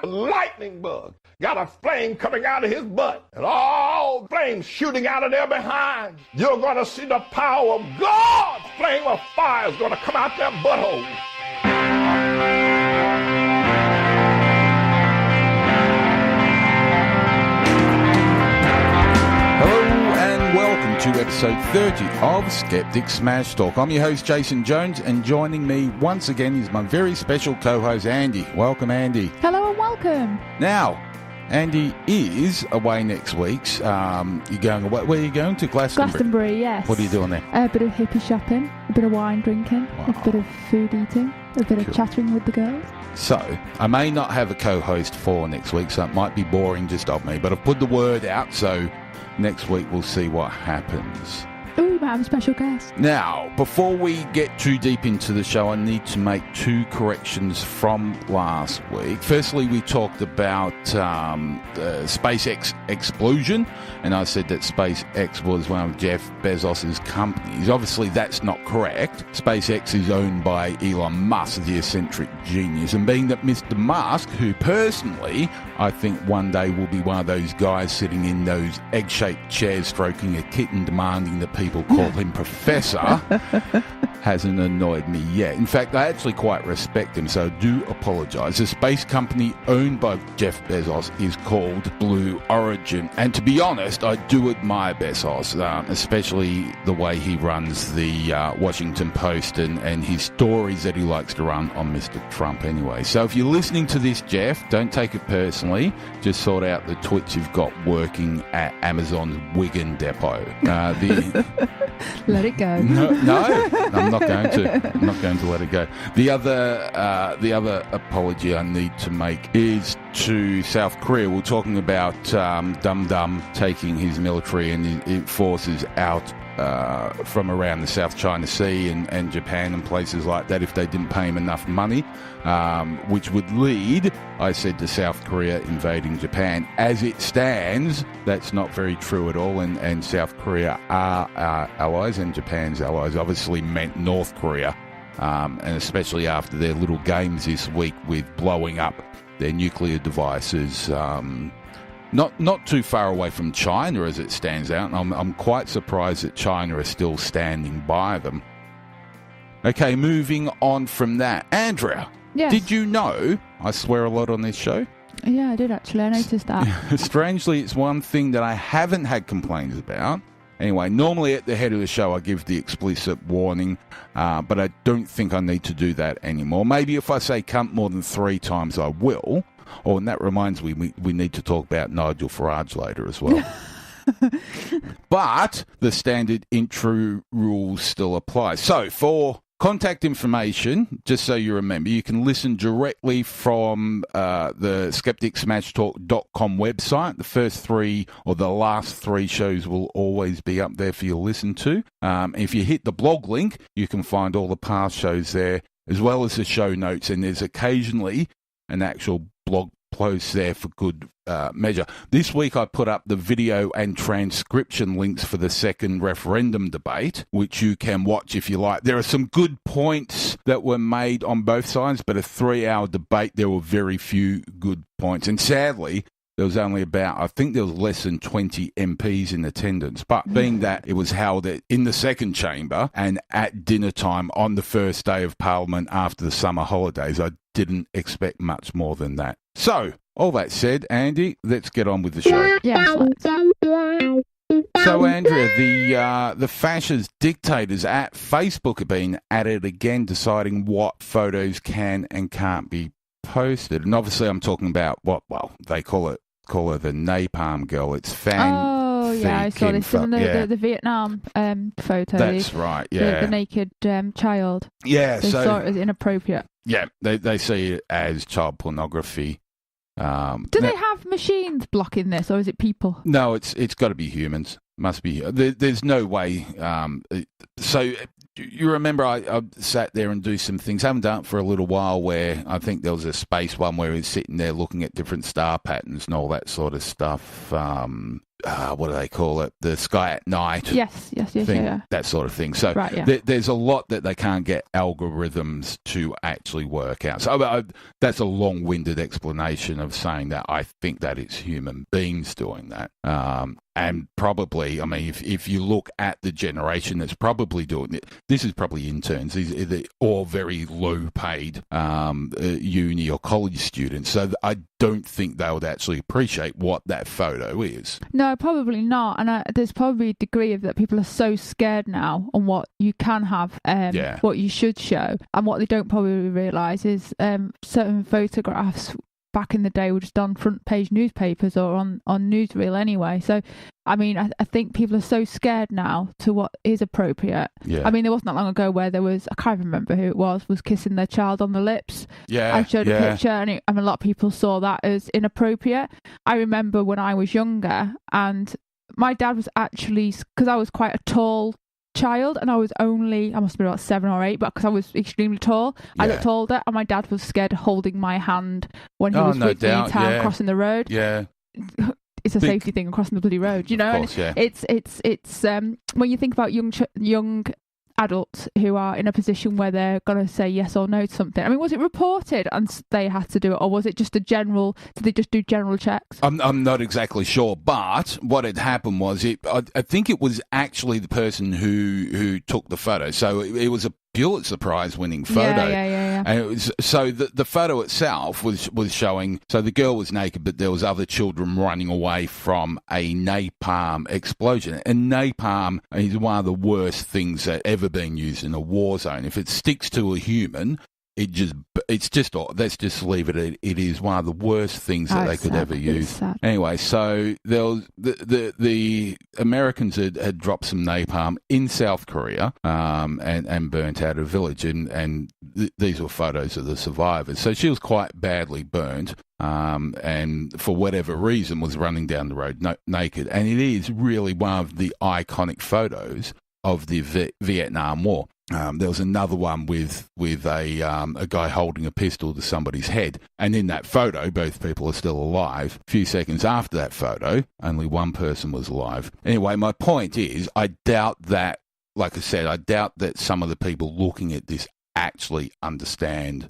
a lightning bug. Got a flame coming out of his butt and all flames shooting out of there behind. You're going to see the power of God's flame of fire is going to come out their butthole. To episode 30 of Skeptic Smash Talk. I'm your host, Jason Jones, and joining me once again is my very special co-host, Andy. Welcome, Andy. Hello and welcome. Now, Andy is away next week. You're going away. Where are you going to? Glastonbury, yes. What are you doing there? A bit of hippie shopping, a bit of wine drinking, a bit of food eating, a bit of chattering with the girls. So, I may not have a co-host for next week, so it might be boring just of me, but I've put the word out, so next week we'll see what happens. Oh, we might have a special guest. Now, before we get too deep into the show, I need to make two corrections from last week. Firstly, we talked about the SpaceX explosion, and I said that SpaceX was one of Jeff Bezos' companies. Obviously, that's not correct. SpaceX is owned by Elon Musk, the eccentric genius, and being that Mr. Musk, who personally I think one day will be one of those guys sitting in those egg-shaped chairs stroking a kitten demanding that people call him Professor, hasn't annoyed me yet. In fact, I actually quite respect him, so I do apologise. The space company owned by Jeff Bezos is called Blue Origin, and to be honest, I do admire Bezos, especially the way he runs the Washington Post and his stories that he likes to run on Mr. Trump anyway. So if you're listening to this, Jeff, don't take it personally. Just sort out the twits you've got working at Amazon's Wigan depot. Let it go. No, I'm not going to. I'm not going to let it go. The other apology I need to make is to South Korea. We're talking about Dum Dum taking his military and forces out from around the South China Sea and Japan and places like that if they didn't pay him enough money, which would lead, I said, to South Korea invading Japan. As it stands, that's not very true at all, and South Korea are our allies, and Japan's allies obviously meant North Korea, and especially after their little games this week with blowing up their nuclear devices, not too far away from China as it stands out, and I'm quite surprised that China is still standing by them. Okay, moving on from that. Andrea, yes. Did you know I swear a lot on this show? Yeah, I did actually. I noticed that. Strangely, it's one thing that I haven't had complaints about. Anyway, normally at the head of the show I give the explicit warning, but I don't think I need to do that anymore. Maybe if I say cunt more than 3 times I will. Oh, and that reminds me, we need to talk about Nigel Farage later as well. But the standard intro rules still apply. So for contact information, just so you remember, you can listen directly from the skepticsmashtalk.com website. The first 3 or the last 3 shows will always be up there for you to listen to. If you hit the blog link, you can find all the past shows there, as well as the show notes, and there's occasionally an actual blog post there for good measure. This week I put up the video and transcription links for the second referendum debate, which you can watch if you like. There are some good points that were made on both sides, but a 3-hour debate, there were very few good points. And sadly, there was only about, I think there was less than 20 MPs in attendance. But being that it was held in the second chamber and at dinner time on the first day of Parliament after the summer holidays, I didn't expect much more than that. So, all that said, Andy, let's get on with the show. Yes, let's. So, Andrea, the fascist dictators at Facebook have been at it again, deciding what photos can and can't be posted. And obviously I'm talking about they call her the Napalm Girl. It's fan. Oh, yeah, I saw this. The Vietnam photo. That's right, yeah. The naked child. Yeah, they saw it as inappropriate. Yeah, they see it as child pornography. Do they have machines blocking this, or is it people? No, it's got to be humans. Must be. There's no way. So you remember I sat there and do some things. I haven't done it for a little while, where I think there was a space one where he's sitting there looking at different star patterns and all that sort of stuff. what do they call it? The sky at night. Yes, thing, yeah. that sort of thing. So right, yeah. there's a lot that they can't get algorithms to actually work out. So that's a long-winded explanation of saying that I think that it's human beings doing that. And probably, I mean, if you look at the generation that's probably doing it, this is probably interns, these or very low-paid uni or college students. So I don't think they would actually appreciate what that photo is. No, probably not. And there's probably a degree of that people are so scared now on what you can have, what you should show, and what they don't probably realise is certain photographs back in the day were just on front page newspapers or on newsreel anyway. So, I mean, I think people are so scared now to what is appropriate. Yeah. I mean, there wasn't that long ago where there was, I can't remember who it was kissing their child on the lips. Yeah. I showed a picture and a lot of people saw that as inappropriate. I remember when I was younger and my dad was actually, because I was quite a tall child and I must have been about 7 or 8, but because I was extremely tall, I looked older, and my dad was scared holding my hand when he was with me in town crossing the road. Yeah. It's a safety thing, crossing the bloody road, you know. Of course, yeah. It's when you think about young adults who are in a position where they're going to say yes or no to something. I mean, was it reported and they had to do it, or was it just did they just do general checks? I'm not exactly sure, but what had happened was I think it was actually the person who took the photo. So it was a Pulitzer Prize winning photo. Yeah. And it was, so the photo itself was showing, so the girl was naked, but there was other children running away from a napalm explosion. And napalm is one of the worst things that ever been used in a war zone. If it sticks to a human, let's just leave it. It is one of the worst things that they could ever use. Anyway, so there was the Americans had dropped some napalm in South Korea and burnt out a village, and these were photos of the survivors. So she was quite badly burnt. And for whatever reason was running down the road naked. And it is really one of the iconic photos of the Vietnam War. There was another one with a guy holding a pistol to somebody's head. And in that photo, both people are still alive. A few seconds after that photo, only one person was alive. Anyway, my point is, I doubt that, like I said, I doubt that some of the people looking at this actually understand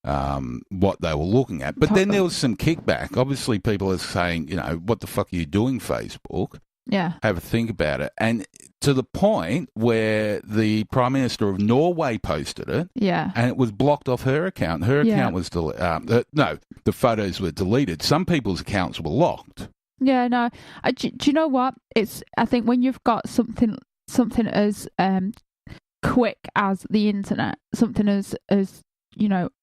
what they were looking at. But then there was some kickback. Obviously, people are saying, what the fuck are you doing, Facebook? Yeah. Have a think about it. And to the point where the Prime Minister of Norway posted it. Yeah. And it was blocked off her account. Her account was deleted. No, the photos were deleted. Some people's accounts were locked. Yeah, no. Do you know what? I think when you've got something as quick as the internet, something as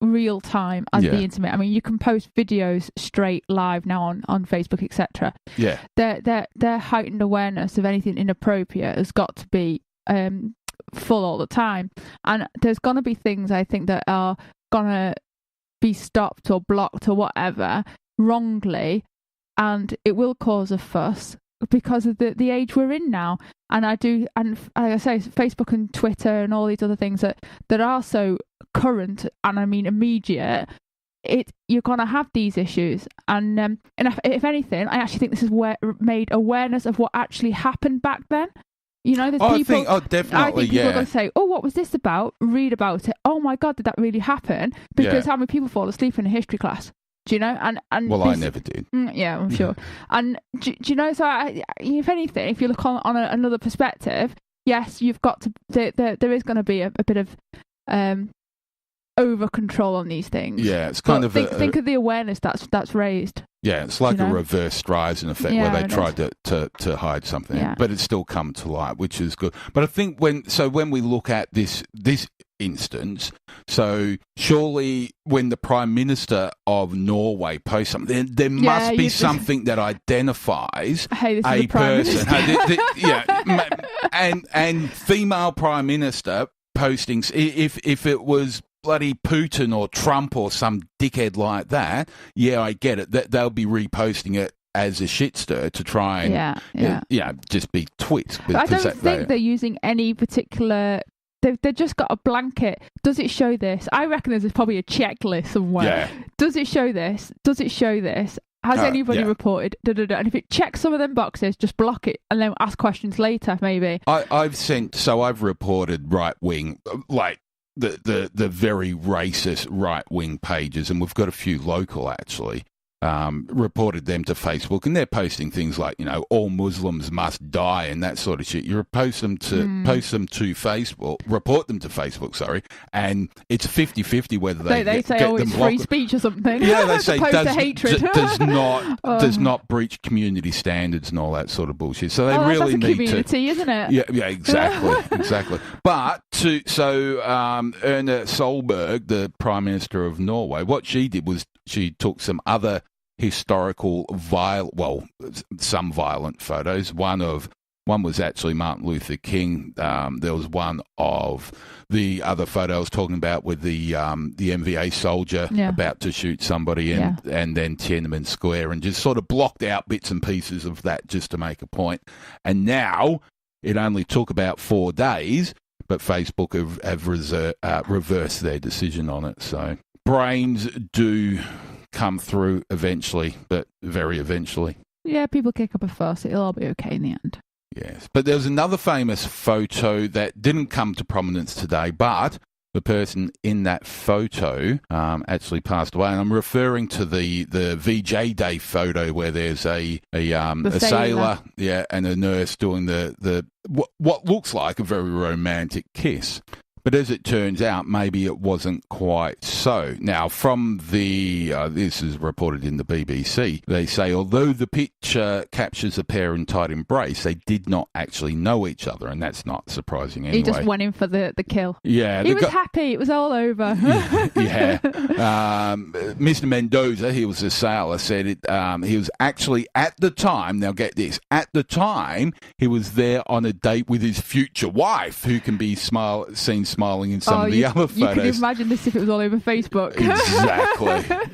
real time as the internet. I mean, you can post videos straight live now on Facebook, etc. Yeah. Their heightened awareness of anything inappropriate has got to be full all the time. And there's gonna be things, I think, that are gonna be stopped or blocked or whatever wrongly, and it will cause a fuss because of the age we're in now. And like I say, Facebook and Twitter and all these other things that are so current and I mean immediate, you're gonna have these issues. And if anything, I actually think this is made awareness of what actually happened back then. There's people. Definitely, I think people are going to say, "Oh, what was this about?" Read about it. Oh my God, did that really happen? Because how many people fall asleep in a history class? Do you know? And I never did. Yeah, I'm sure. And do you know? So, if anything, if you look on another perspective, yes, you've got to. There is going to be a bit of over control on these things. Yeah, it's kind of think of the awareness that's raised. Yeah, it's like a reverse Streisand effect where they tried to hide something, but it's still come to light, which is good. But I think when we look at this instance, so surely when the Prime Minister of Norway posts something, there must be something that identifies a person. and female Prime Minister postings, if it was bloody Putin or Trump or some dickhead like that, I get it. They'll be reposting it as a shit stir to try and just be twits. But I don't think they're using any particular. They've just got a blanket. Does it show this? I reckon there's probably a checklist somewhere. Yeah. Does it show this? Does it show this? has anybody yeah. reported? And if it checks some of them boxes, just block it and then ask questions later, maybe. I've reported right wing, like the very racist right wing pages, and we've got a few local actually. Reported them to Facebook, and they're posting things like, all Muslims must die and that sort of shit. You post them to Facebook, report them to Facebook, sorry, and it's 50-50 whether they say, oh, it's free speech or something. Yeah, they say does not breach community standards and all that sort of bullshit. So they really need community, isn't it? Yeah, exactly. But Erna Solberg, the Prime Minister of Norway, what she did was she took some other historical some violent photos. One was actually Martin Luther King. There was one of the other photo I was talking about with the MVA soldier about to shoot somebody, and then Tiananmen Square, and just sort of blocked out bits and pieces of that just to make a point. And now it only took about 4 days, but Facebook have reversed their decision on it. So brains do come through eventually, but very eventually. Yeah, people kick up a fuss. It'll all be okay in the end. Yes. But there was another famous photo that didn't come to prominence today, but the person in that photo actually passed away. And I'm referring to the VJ Day photo where there's a sailor, and a nurse doing the what looks like a very romantic kiss. But as it turns out, maybe it wasn't quite so. Now, from this is reported in the BBC, they say, although the picture captures a pair in tight embrace, they did not actually know each other, and that's not surprising anyway. He just went in for the kill. Yeah. He was happy. It was all over. Yeah. Mr. Mendoza, he was a sailor, said he was actually, at the time, now get this, at the time, he was there on a date with his future wife, who can be seen smiling in some of the other photos. You can imagine this if it was all over Facebook.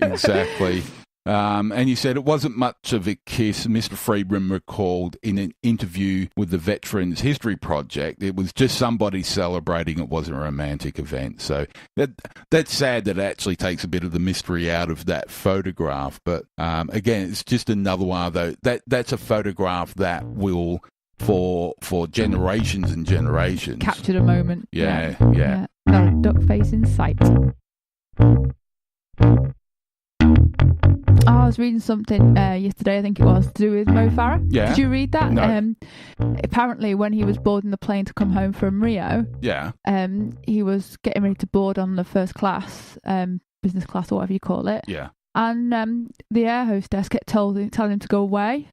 Exactly. And you said it wasn't much of a kiss. Mr. Friedman recalled in an interview with the Veterans History Project, it was just somebody celebrating. It wasn't a romantic event. So that's sad that it actually takes a bit of the mystery out of that photograph. But again, it's just another one, though. That's a photograph that will, for generations and generations, captured a moment. Yeah. Not a duck face in sight. I was reading something yesterday, I think it was, to do with Mo Farrah. Yeah. Did you read that? No. Apparently, when he was boarding the plane to come home from Rio, he was getting ready to board on the first class, business class or whatever you call it. Yeah. And the air hostess kept telling him to go away.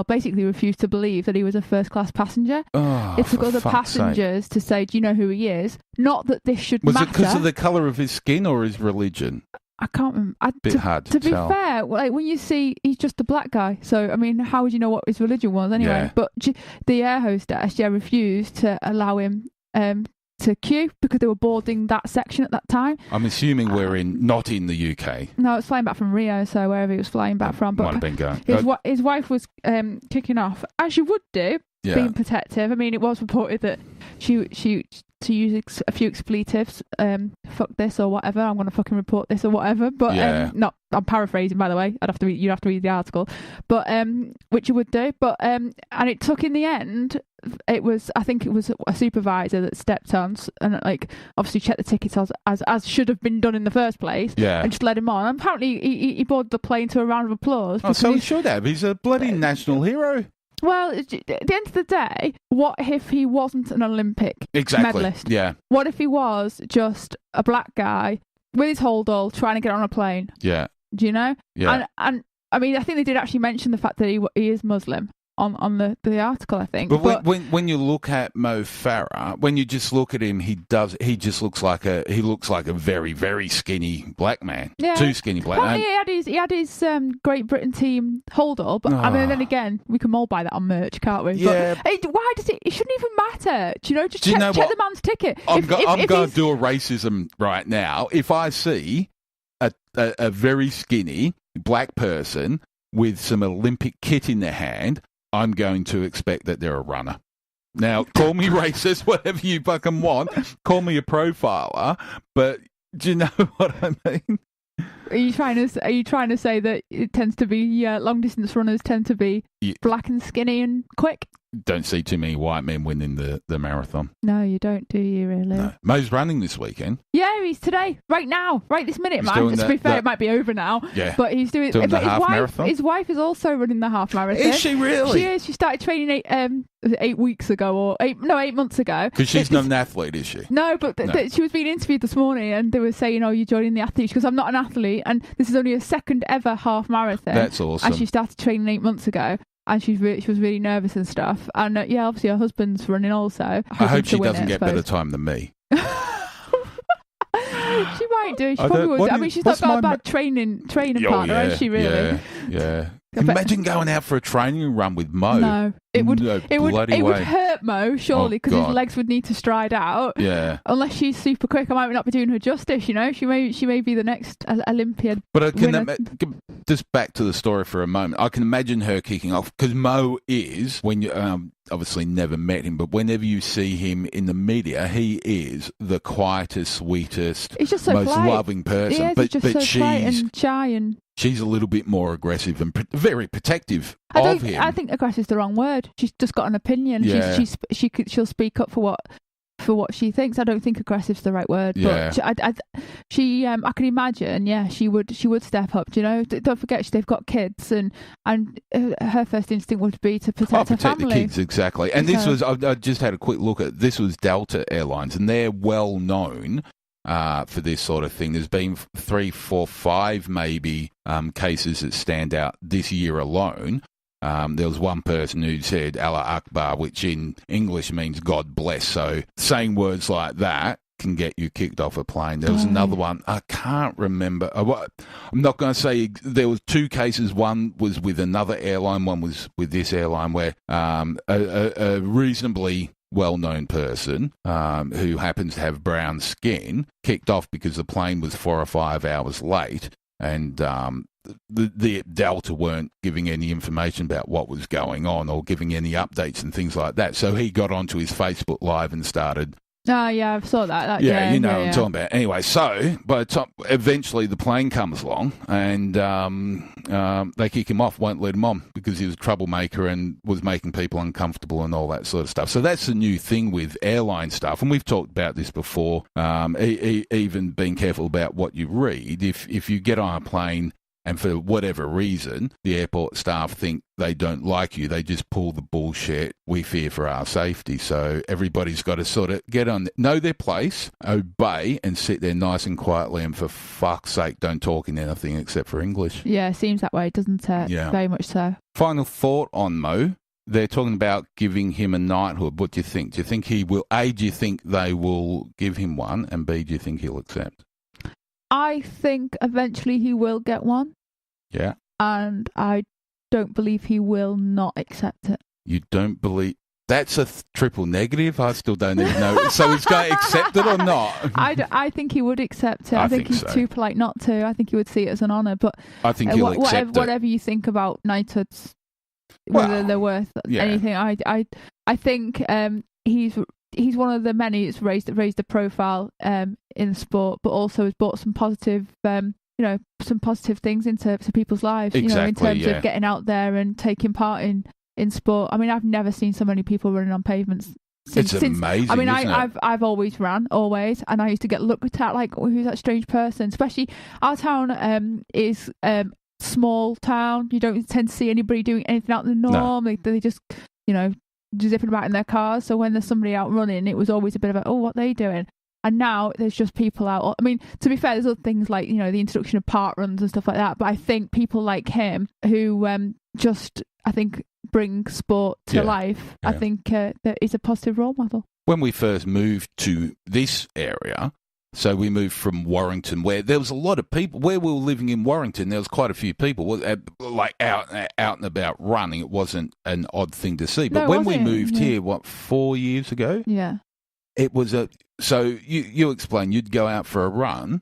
Basically refused to believe that he was a first-class passenger. It took other passengers to say, do you know who he is? Not that this should matter. Was it because of the colour of his skin or his religion? I can't remember. Hard to tell. Be fair, like when you see, he's just a black guy. So, I mean, how would you know what his religion was anyway? Yeah. But the air hostess, refused to allow him to queue because they were boarding that section at that time. I'm assuming we're not in the UK. No, it's flying back from Rio, so wherever he was flying back from. But might have been going. His wife was kicking off, as you would do, being protective. I mean, it was reported that she to use a few expletives, fuck this or whatever, I'm going to fucking report this or whatever. But I'm paraphrasing, by the way. You'd have to read the article, but which you would do. But and it took, in the end, I think it was a supervisor that stepped on and obviously checked the tickets as should have been done in the first place. Yeah. And just let him on. And apparently he boarded the plane to a round of applause. Oh, so he should have. He's a bloody national hero. Well, at the end of the day, what if he wasn't an Olympic medalist? Yeah. What if he was just a black guy with his hold-all trying to get on a plane? Yeah. Do you know? Yeah. And I mean, I think they did actually mention the fact that he is Muslim on the article, I think. But when you look at Mo Farrah, when you just look at him, he just looks like a very, very skinny black man. Yeah. Too skinny black man. He had his Great Britain team hold-all, but I mean, then again, we can all buy that on merch, can't we? Yeah. But why does it shouldn't even matter. Do you know? Just check the man's ticket. I'm going to do a racism right now. If I see a very skinny black person with some Olympic kit in their hand, I'm going to expect that they're a runner. Now, call me racist, whatever you fucking want. Call me a profiler, but do you know what I mean? Are you trying to say that it tends to be long distance runners tend to be black and skinny and quick? Don't see too many white men winning the marathon. No, you don't, do you really? No. Mo's running this weekend. Yeah, he's today, right now, right this minute, He's man. To be fair, it might be over now. Yeah. But he's doing the but half marathon. His wife is also running the half marathon. Is she really? She is. She started training 8 weeks ago, or 8 months ago. Because she's not an athlete, is she? No, but she was being interviewed this morning, and they were saying, "Oh, you're joining the athletes." Because I'm not an athlete, and this is only her second ever half marathon. That's awesome. And she started training 8 months ago. And she was really nervous and stuff. And obviously her husband's running also. I hope she doesn't get better time than me. She might do. She probably would. I mean, she's not got a bad training partner, has she? Really? Yeah. Imagine going out for a training run with Mo. No, it would hurt Mo surely because his God. legs would need to stride out. Yeah. Unless she's super quick, I might not be doing her justice. You know, she may be the next Olympian. But I can just back to the story for a moment. I can imagine her kicking off because Mo is, when you obviously never met him, but whenever you see him in the media, he is the quietest, sweetest, he's just so most polite. loving person. He's just so quiet and shy and. She's a little bit more aggressive and very protective of him. I think aggressive is the wrong word. She's just got an opinion. Yeah. She'll speak up for what she thinks. I don't think aggressive is the right word. Yeah. But I can imagine. Yeah, she would step up. You know, don't forget they've got kids, and her first instinct would be to protect her family. The kids, exactly. And this was I just had a quick look at this was Delta Airlines, and they're well known. For this sort of thing. There's been 3, 4, 5 maybe cases that stand out this year alone. There was one person who said Allah Akbar, which in English means God bless. So saying words like that can get you kicked off a plane. There was another one. I can't remember. I'm not going to say there was 2 cases. One was with another airline. One was with this airline where a reasonably well-known person who happens to have brown skin kicked off because the plane was 4 or 5 hours late, and the Delta weren't giving any information about what was going on or giving any updates and things like that. So he got onto his Facebook Live and started. Oh, yeah, I saw that. You know what I'm talking about. Anyway, so by the time eventually the plane comes along and they kick him off, won't let him on because he was a troublemaker and was making people uncomfortable and all that sort of stuff. So that's the new thing with airline stuff. And we've talked about this before, even being careful about what you read. If you get on a plane and for whatever reason, the airport staff think they don't like you, they just pull the bullshit, we fear for our safety. So everybody's got to sort of get on, know their place, obey, and sit there nice and quietly, and for fuck's sake, don't talk in anything except for English. Yeah, it seems that way, doesn't it? Yeah. Very much so. Final thought on Mo. They're talking about giving him a knighthood. What do you think? Do you think he will, A, do you think they will give him one, and B, do you think he'll accept? I think eventually he will get one. Yeah. And I don't believe he will not accept it. You don't believe? That's a triple negative. I still don't even know. So he's going to accept it or not? I think he would accept it. I think he's too polite not to. I think he would see it as an honour. But I think he'll accept it. Whatever you think about knighthoods, whether they're worth anything, I think he's one of the many that's raised the profile in sport, but also has brought some positive some positive things into people's lives. Exactly, in terms of getting out there and taking part in sport. I mean, I've never seen so many people running on pavements. It's amazing. I mean, isn't it? I've always ran, and I used to get looked at like, who's that strange person? Especially our town is small town. You don't tend to see anybody doing anything out of the norm. No. They just zipping about in their cars. So when there's somebody out running, it was always a bit of what are they doing? And now there's just people out. I mean, to be fair, there's other things like, the introduction of park runs and stuff like that. But I think people like him who I think, bring sport to life, I think that is a positive role model. When we first moved to this area, so we moved from Warrington, where there was a lot of people. Where we were living in Warrington, there was quite a few people like out and about running. It wasn't an odd thing to see. But when we moved here, 4 years ago? Yeah. It was so you explain, you'd go out for a run.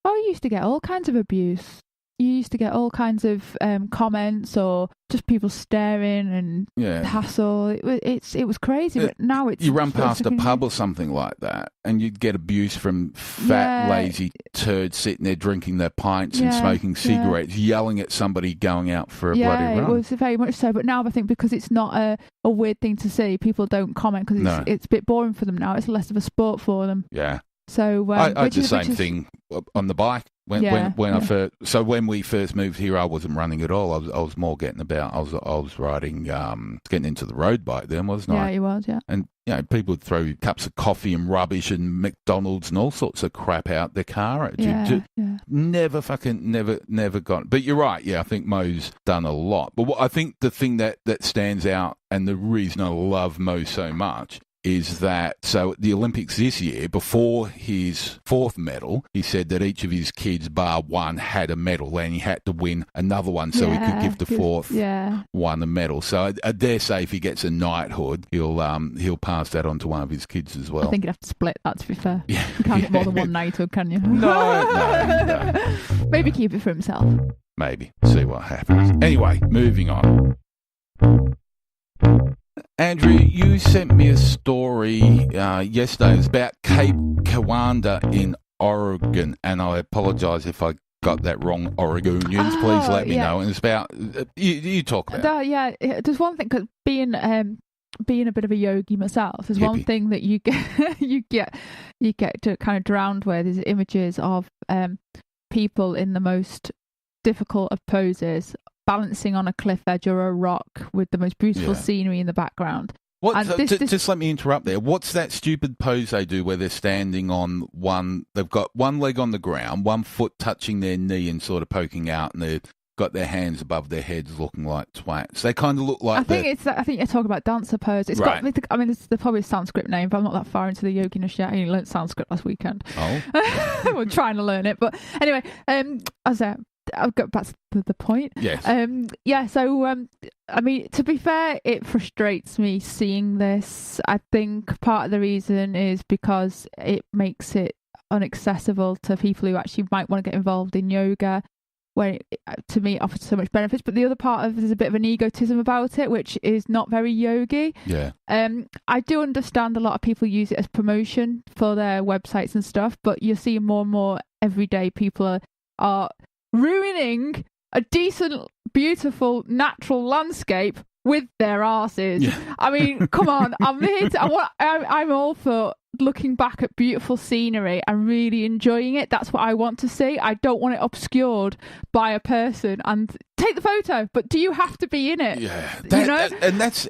Oh, you used to get all kinds of abuse. you used to get all kinds of comments or just people staring and hassle. It was crazy, but now it's... You run past a pub or something like that and you'd get abuse from fat, lazy turds sitting there drinking their pints and smoking cigarettes, yelling at somebody going out for a bloody run. Yeah, it was very much so. But now I think because it's not a weird thing to see, people don't comment because it's a bit boring for them now. It's less of a sport for them. Yeah. So I did the same thing on the bike when I first. So when we first moved here, I wasn't running at all. I was more getting about. I was riding, getting into the road bike then, wasn't I? Yeah, you was. Yeah. And people would throw cups of coffee and rubbish and McDonald's and all sorts of crap out their car at you. Never got. But you're right. Yeah, I think Mo's done a lot. But I think the thing that stands out and the reason I love Mo so much is that, so at the Olympics this year, before his 4th medal, he said that each of his kids, bar one, had a medal and he had to win another one so he could give the 4th one a medal. So I dare say if he gets a knighthood, he'll pass that on to one of his kids as well. I think you'd have to split that, to be fair. You can't get more than one knighthood, can you? No. Maybe keep it for himself. Maybe. See what happens. Anyway, moving on. Andrea, you sent me a story yesterday. It was about Cape Kiwanda in Oregon, and I apologise if I got that wrong. Oregonians, please let me know. And it's about you talk about. There's one thing, because being a bit of a yogi myself, there's one thing that you get to kind of drowned with is images of people in the most difficult of poses, balancing on a cliff edge or a rock with the most beautiful scenery in the background. Just let me interrupt there. What's that stupid pose they do where they're standing on one, they've got one leg on the ground, one foot touching their knee and sort of poking out, and they've got their hands above their heads looking like twats. They kind of look like... I think you're talking about dancer pose. It's got, it's probably a Sanskrit name, but I'm not that far into the yoginess yet. I only learnt Sanskrit last weekend. Oh. We're trying to learn it. But anyway, I'll go back to the point. Yes. To be fair, it frustrates me seeing this. I think part of the reason is because it makes it inaccessible to people who actually might want to get involved in yoga, when to me it offers so much benefits. But the other part of it is a bit of an egotism about it, which is not very yogi. Yeah. I do understand a lot of people use it as promotion for their websites and stuff, but you're seeing more and more every day people are ruining a decent, beautiful, natural landscape with their arses. Yeah. I mean, come on. I'm all for looking back at beautiful scenery and really enjoying it. That's what I want to see. I don't want it obscured by a person. And take the photo, but do you have to be in it? Yeah, and that's...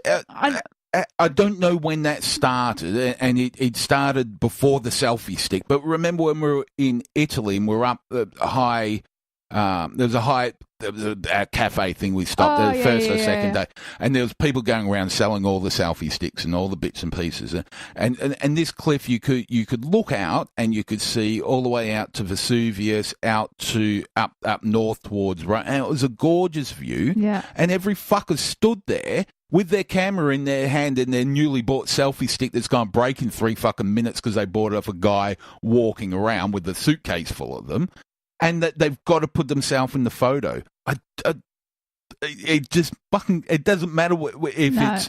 I don't know when that started, and it started before the selfie stick. But remember when we were in Italy and we were up high... there was a cafe thing we stopped the first or second day, and there was people going around selling all the selfie sticks and all the bits and pieces, and this cliff you could look out and you could see all the way out to Vesuvius, out to up north towards, right, and it was a gorgeous view. Yeah. And every fucker stood there with their camera in their hand and their newly bought selfie stick that's going to break in 3 fucking minutes because they bought it off a guy walking around with a suitcase full of them. And that they've got to put themselves in the photo. It just fucking... It doesn't matter if it's,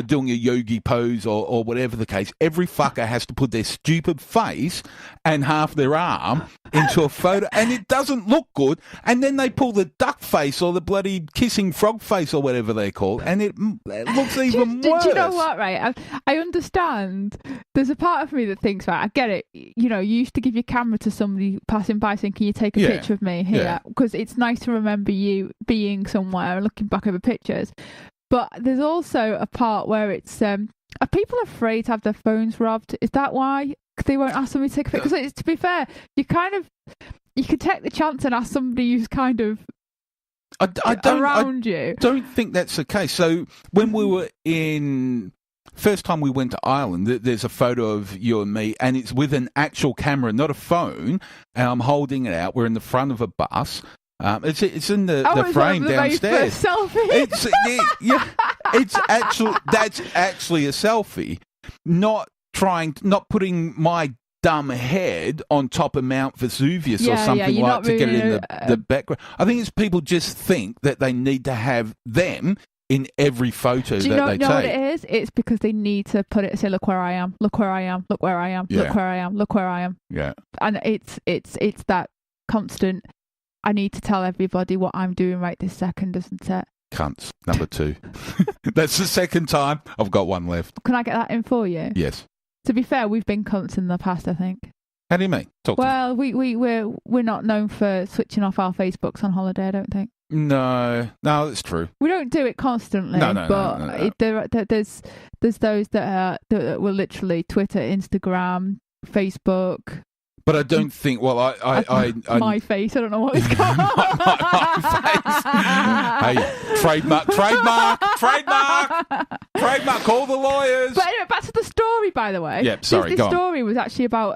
doing a yogi pose or whatever the case. Every fucker has to put their stupid face and half their arm into a photo, and it doesn't look good. And then they pull the duck face or the bloody kissing frog face or whatever they're called, and it looks even worse. Do you know what, right? I understand. There's a part of me that thinks, right, I get it. You used to give your camera to somebody passing by saying, can you take a picture of me here? Because it's nice to remember you being somewhere and looking back over pictures. But there's also a part where it's, are people afraid to have their phones robbed? Is that why they won't ask somebody to take a picture? Because to be fair, you could take the chance and ask somebody who's kind of around you. I don't think that's the case. So when we were first time we went to Ireland, there's a photo of you and me, and it's with an actual camera, not a phone, and I'm holding it out. We're in the front of a bus. It's in the frame downstairs. Selfie. That's actually a selfie. Not putting my dumb head on top of Mount Vesuvius or something you're like not to get really, in the background. I think it's people just think that they need to have them in every photo Do you that know, they know take. what it is? It's because they need to put it, say, look where I am, look where I am, look where I am, Yeah. look where I am, look where I am. Yeah. And it's that constant, I need to tell everybody what I'm doing right this second, isn't it? Cunts. Number 2. That's the second time. I've got one left. Can I get that in for you? Yes. To be fair, we've been cunts in the past, I think. How do you mean? Talk to me. Well, we're not known for switching off our Facebooks on holiday, I don't think. No, that's true. We don't do it constantly, but there's those that will literally Twitter, Instagram, Facebook. But I don't think. Well, I my face. I don't know what it's called. my face. Hey, trademark. Call the lawyers. But anyway, back to the story. By the way, yeah. Sorry. This story was actually about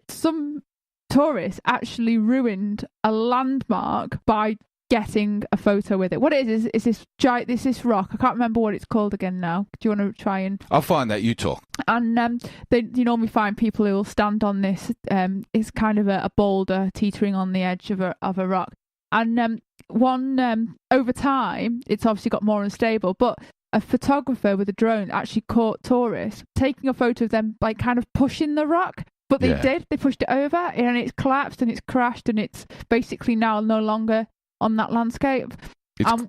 some tourists actually ruined a landmark by getting a photo with it. What it is this giant, this rock. I can't remember what it's called again now. Do you want to try and? I'll find that. You talk. And you normally find people who will stand on this. It's kind of a boulder teetering on the edge of a rock. And over time, it's obviously got more unstable. But a photographer with a drone actually caught tourists taking a photo of them, like kind of pushing the rock. But they did. They pushed it over, and it's collapsed, and it's crashed, and it's basically now no longer on that landscape.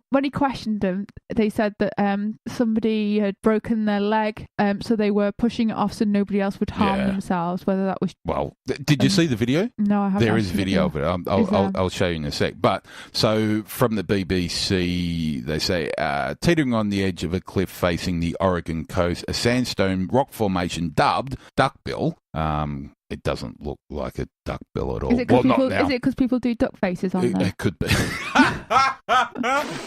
When he questioned them, they said that somebody had broken their leg, so they were pushing it off so nobody else would harm themselves. Whether that was did you see the video? No, I haven't. There is video of it. I'll show you in a sec. But so from the BBC, they say teetering on the edge of a cliff facing the Oregon coast, a sandstone rock formation dubbed Duckbill. It doesn't look like a duckbill at all. Is it because people do duck faces on there? It could be.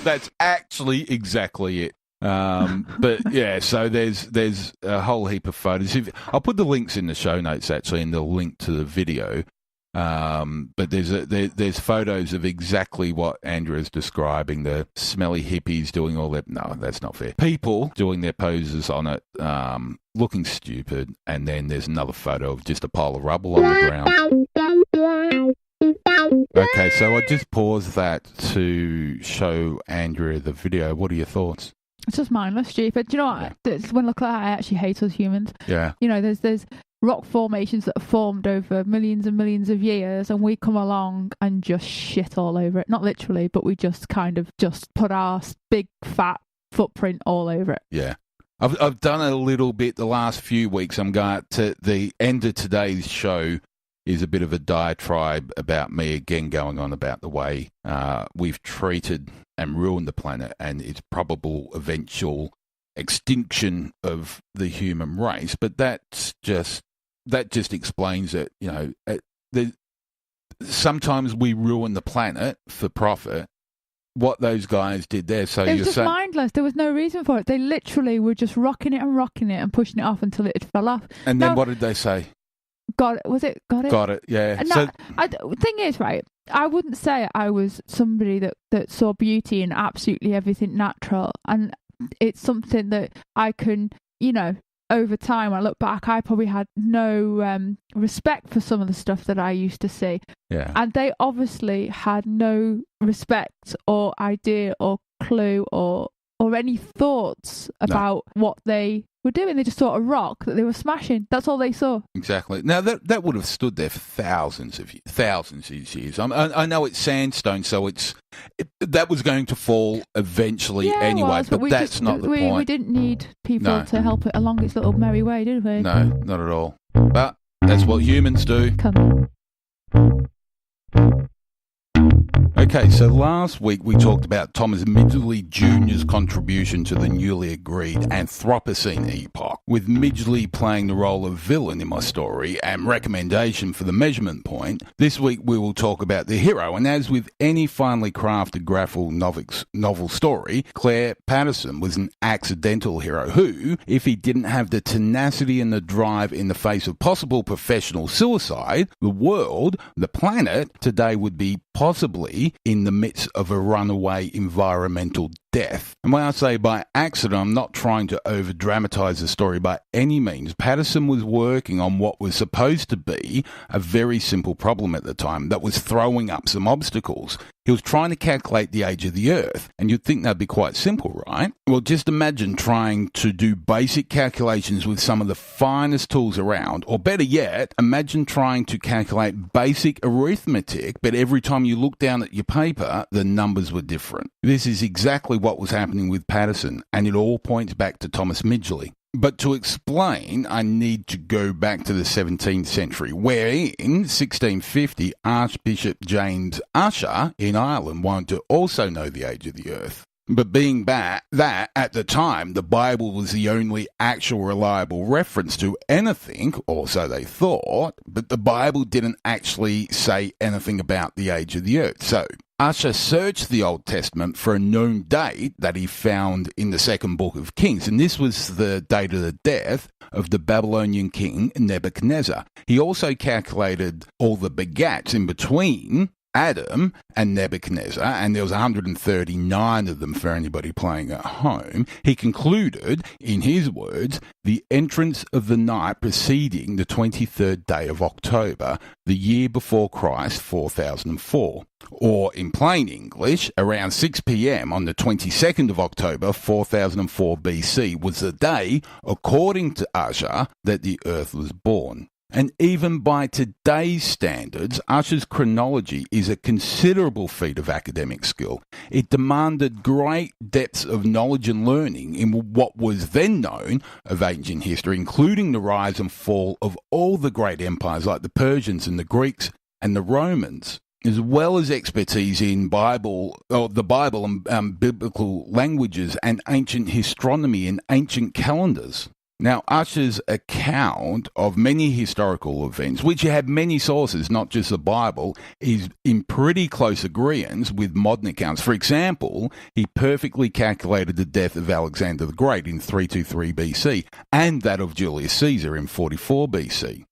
That's actually exactly it. But yeah, so there's a whole heap of photos. I'll put the links in the show notes actually, and the link to the video. But there's photos of exactly what Andrea is describing, the smelly hippies doing all that. No, that's not fair. People doing their poses on it, looking stupid, and then there's another photo of just a pile of rubble on the ground. Okay, so I just paused that to show Andrea the video. What are your thoughts? It's just mindless, stupid. Do you know what? When I look at that, I actually hate us humans. Yeah. You know, there's rock formations that are formed over millions and millions of years, and we come along and just shit all over it. Not literally, but we just kind of just put our big fat footprint all over it. Yeah. I've done a little bit the last few weeks. I'm going to the end of today's show is a bit of a diatribe about me again going on about the way we've treated and ruined the planet and its probable eventual extinction of the human race. But that just explains it. You know, sometimes we ruin the planet for profit. What those guys did there. So it was just mindless. There was no reason for it. They literally were just rocking it and pushing it off until it fell off. And then what did they say? Got it. Was it? Got it? Got it. Yeah. And thing is, right, I wouldn't say I was somebody that saw beauty in absolutely everything natural. And it's something that I can, you know, over time, I look back, I probably had no respect for some of the stuff that I used to see. Yeah. And they obviously had no respect or idea or clue or any thoughts about what they were doing. They just saw a rock that they were smashing. That's all they saw. Exactly. Now, that would have stood there for thousands of years. I know it's sandstone, so that was going to fall eventually anyway, but that's not the point. We didn't need people to help it along its little merry way, did we? No, not at all. But that's what humans do. Come. Okay, so last week we talked about Thomas Midgley Jr.'s contribution to the newly agreed Anthropocene epoch, with Midgley playing the role of villain in my story and recommendation for the measurement point. This week we will talk about the hero, and as with any finely crafted graphic novel story, Clair Patterson was an accidental hero who, if he didn't have the tenacity and the drive in the face of possible professional suicide, the world, the planet, today would be possibly in the midst of a runaway environmental death. And when I say by accident, I'm not trying to over-dramatize the story by any means. Patterson was working on what was supposed to be a very simple problem at the time that was throwing up some obstacles. He was trying to calculate the age of the Earth, and you'd think that'd be quite simple, right? Well, just imagine trying to do basic calculations with some of the finest tools around, or better yet, imagine trying to calculate basic arithmetic, but every time you look down at your paper, the numbers were different. This is exactly what was happening with Patterson, and it all points back to Thomas Midgley. But to explain, I need to go back to the 17th century, where in 1650, Archbishop James Ussher in Ireland wanted to also know the age of the Earth. But being that at the time, the Bible was the only actual reliable reference to anything, or so they thought, but the Bible didn't actually say anything about the age of the Earth. So Ussher searched the Old Testament for a known date that he found in the second book of Kings, and this was the date of the death of the Babylonian king Nebuchadnezzar. He also calculated all the begats in between Adam and Nebuchadnezzar, and there was 139 of them for anybody playing at home. He concluded, in his words, the entrance of the night preceding the 23rd day of October, the year before Christ, 4004. Or, in plain English, around 6 p.m. on the 22nd of October, 4004 BC, was the day, according to Ussher, that the Earth was born. And even by today's standards, Ussher's chronology is a considerable feat of academic skill. It demanded great depths of knowledge and learning in what was then known of ancient history, including the rise and fall of all the great empires like the Persians and the Greeks and the Romans, as well as expertise in the Bible and biblical languages and ancient astronomy and ancient calendars. Now, Ussher's account of many historical events, which had many sources, not just the Bible, is in pretty close agreement with modern accounts. For example, he perfectly calculated the death of Alexander the Great in 323 BC and that of Julius Caesar in 44 BC.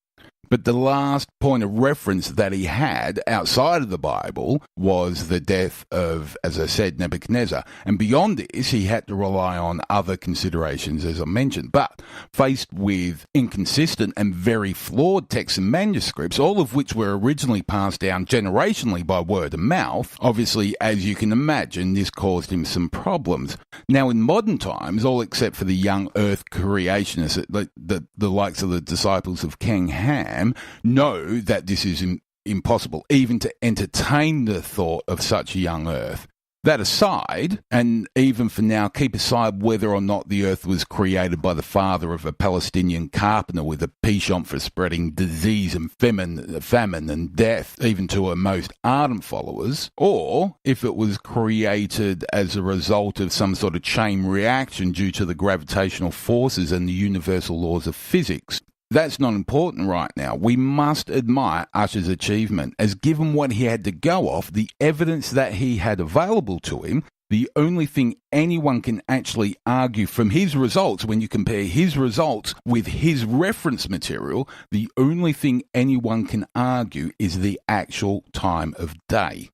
But the last point of reference that he had outside of the Bible was the death of, as I said, Nebuchadnezzar. And beyond this, he had to rely on other considerations, as I mentioned. But faced with inconsistent and very flawed texts and manuscripts, all of which were originally passed down generationally by word of mouth, obviously, as you can imagine, this caused him some problems. Now, in modern times, all except for the young earth creationists, the likes of the disciples of King Ham, know that this is impossible, even to entertain the thought of such a young earth. That aside, and even for now, keep aside whether or not the earth was created by the father of a Palestinian carpenter with a penchant for spreading disease and famine and death, even to her most ardent followers, or if it was created as a result of some sort of chain reaction due to the gravitational forces and the universal laws of physics. That's not important right now. We must admire Ussher's achievement, as given what he had to go off, the evidence that he had available to him, the only thing anyone can actually argue from his results, when you compare his results with his reference material, the only thing anyone can argue is the actual time of day.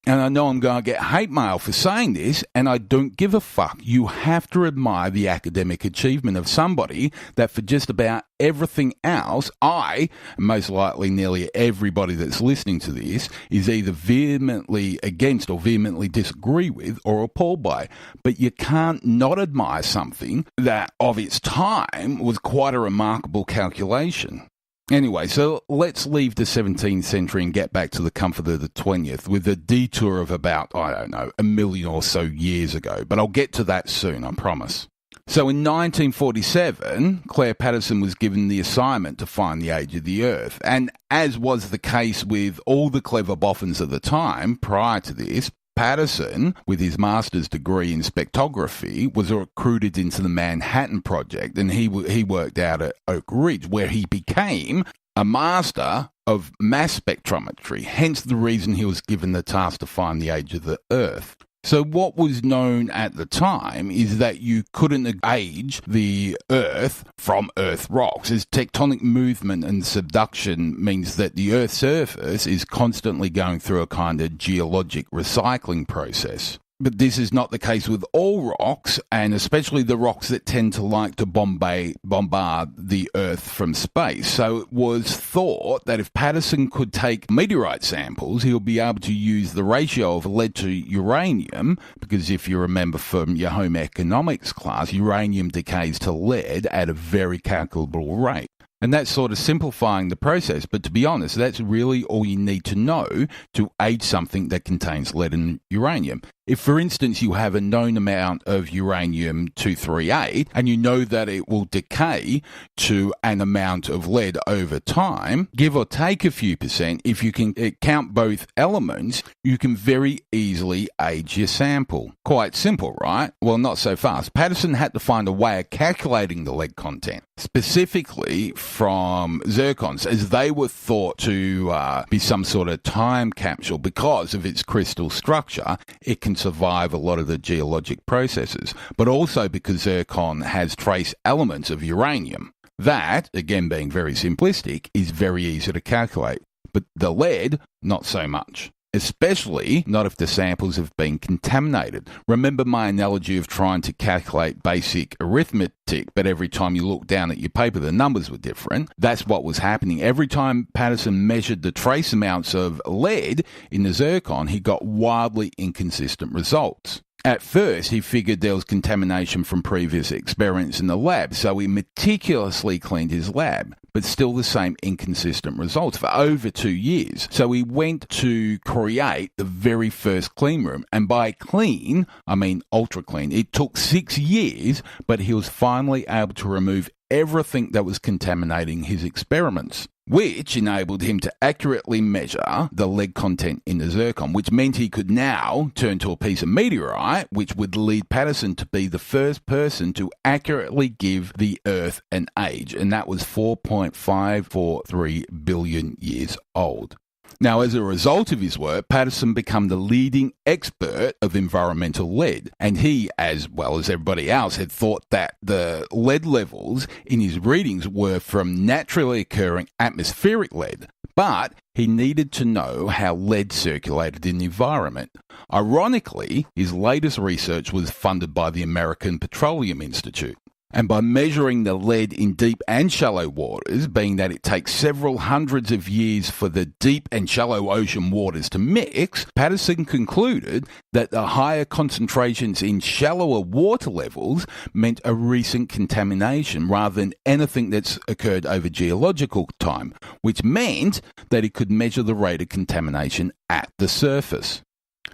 And I know I'm going to get hate mail for saying this, and I don't give a fuck. You have to admire the academic achievement of somebody that for just about everything else, I, and most likely nearly everybody that's listening to this, is either vehemently against or vehemently disagree with or appalled by. But you can't not admire something that of its time was quite a remarkable calculation. Anyway, so let's leave the 17th century and get back to the comfort of the 20th with a detour of about, I don't know, 1 million or so years ago. But I'll get to that soon, I promise. So in 1947, Clair Patterson was given the assignment to find the age of the Earth. And as was the case with all the clever boffins of the time prior to this, Patterson, with his master's degree in spectrography, was recruited into the Manhattan Project, and he worked out at Oak Ridge, where he became a master of mass spectrometry, hence the reason he was given the task to find the age of the Earth. So what was known at the time is that you couldn't age the Earth from Earth rocks, as tectonic movement and subduction means that the Earth's surface is constantly going through a kind of geologic recycling process. But this is not the case with all rocks, and especially the rocks that tend to like to bombard the Earth from space. So it was thought that if Patterson could take meteorite samples, he'll be able to use the ratio of lead to uranium, because if you remember from your home economics class, uranium decays to lead at a very calculable rate. And that's sort of simplifying the process. But to be honest, that's really all you need to know to age something that contains lead and uranium. If, for instance, you have a known amount of uranium-238 and you know that it will decay to an amount of lead over time, give or take a few percent, if you can count both elements, you can very easily age your sample. Quite simple, right? Well, not so fast. Patterson had to find a way of calculating the lead content, specifically from zircons, as they were thought to be some sort of time capsule because of its crystal structure. It can survive a lot of the geologic processes, but also because zircon has trace elements of uranium. That, again being very simplistic, is very easy to calculate, but the lead, not so much. Especially not if the samples have been contaminated. Remember my analogy of trying to calculate basic arithmetic, but every time you look down at your paper, the numbers were different. That's what was happening. Every time Patterson measured the trace amounts of lead in the zircon, he got wildly inconsistent results. At first, he figured there was contamination from previous experiments in the lab, so he meticulously cleaned his lab, but still the same inconsistent results for over 2 years. So he went to create the very first clean room, and by clean, I mean ultra clean. It took 6 years, but he was finally able to remove everything that was contaminating his experiments, which enabled him to accurately measure the lead content in the zircon, which meant he could now turn to a piece of meteorite, which would lead Patterson to be the first person to accurately give the Earth an age, and that was 4.543 billion years old. Now, as a result of his work, Patterson became the leading expert of environmental lead, and he, as well as everybody else, had thought that the lead levels in his readings were from naturally occurring atmospheric lead, but he needed to know how lead circulated in the environment. Ironically, his latest research was funded by the American Petroleum Institute. And by measuring the lead in deep and shallow waters, being that it takes several hundreds of years for the deep and shallow ocean waters to mix, Patterson concluded that the higher concentrations in shallower water levels meant a recent contamination rather than anything that's occurred over geological time, which meant that he could measure the rate of contamination at the surface.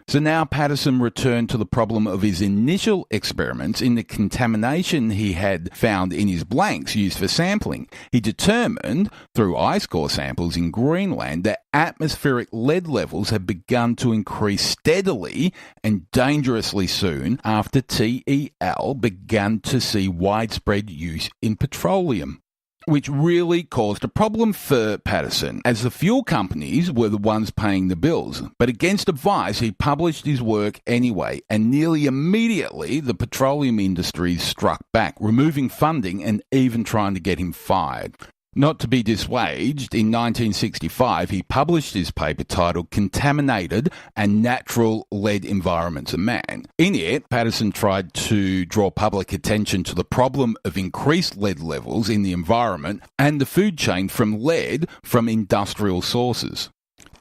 So now Patterson returned to the problem of his initial experiments in the contamination he had found in his blanks used for sampling. He determined, through ice core samples in Greenland, that atmospheric lead levels had begun to increase steadily and dangerously soon after TEL began to see widespread use in petroleum, which really caused a problem for Patterson, as the fuel companies were the ones paying the bills. But against advice, he published his work anyway, and nearly immediately the petroleum industry struck back, removing funding and even trying to get him fired. Not to be dissuaded, in 1965 he published his paper titled Contaminated and Natural Lead Environments of Man. In it, Patterson tried to draw public attention to the problem of increased lead levels in the environment and the food chain from lead from industrial sources.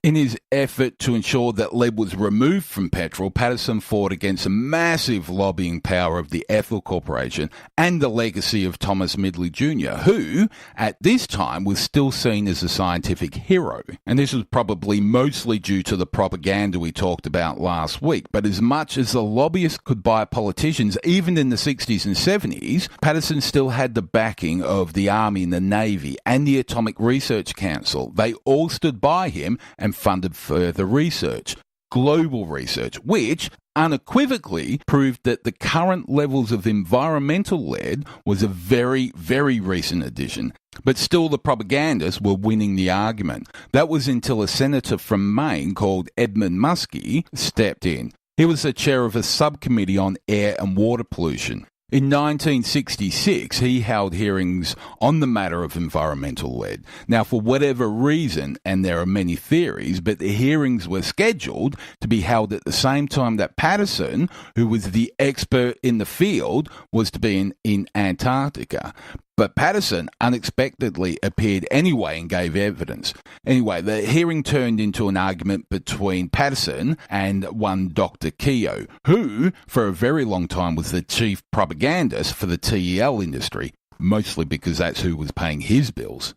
In his effort to ensure that lead was removed from petrol, Patterson fought against the massive lobbying power of the Ethel Corporation and the legacy of Thomas Midgley Jr., who, at this time, was still seen as a scientific hero. And this was probably mostly due to the propaganda we talked about last week. But as much as the lobbyists could buy politicians, even in the 60s and 70s, Patterson still had the backing of the Army and the Navy and the Atomic Research Council. They all stood by him and funded further research, global research, which unequivocally proved that the current levels of environmental lead was a very, very recent addition. But still the propagandists were winning the argument. That was until a senator from Maine called Edmund Muskie stepped in. He was the chair of a subcommittee on air and water pollution. In 1966, he held hearings on the matter of environmental lead. Now, for whatever reason, and there are many theories, but the hearings were scheduled to be held at the same time that Patterson, who was the expert in the field, was to be in Antarctica. But Patterson unexpectedly appeared anyway and gave evidence. Anyway, the hearing turned into an argument between Patterson and one Dr. Keogh, who, for a very long time, was the chief propagandist for the TEL industry, mostly because that's who was paying his bills.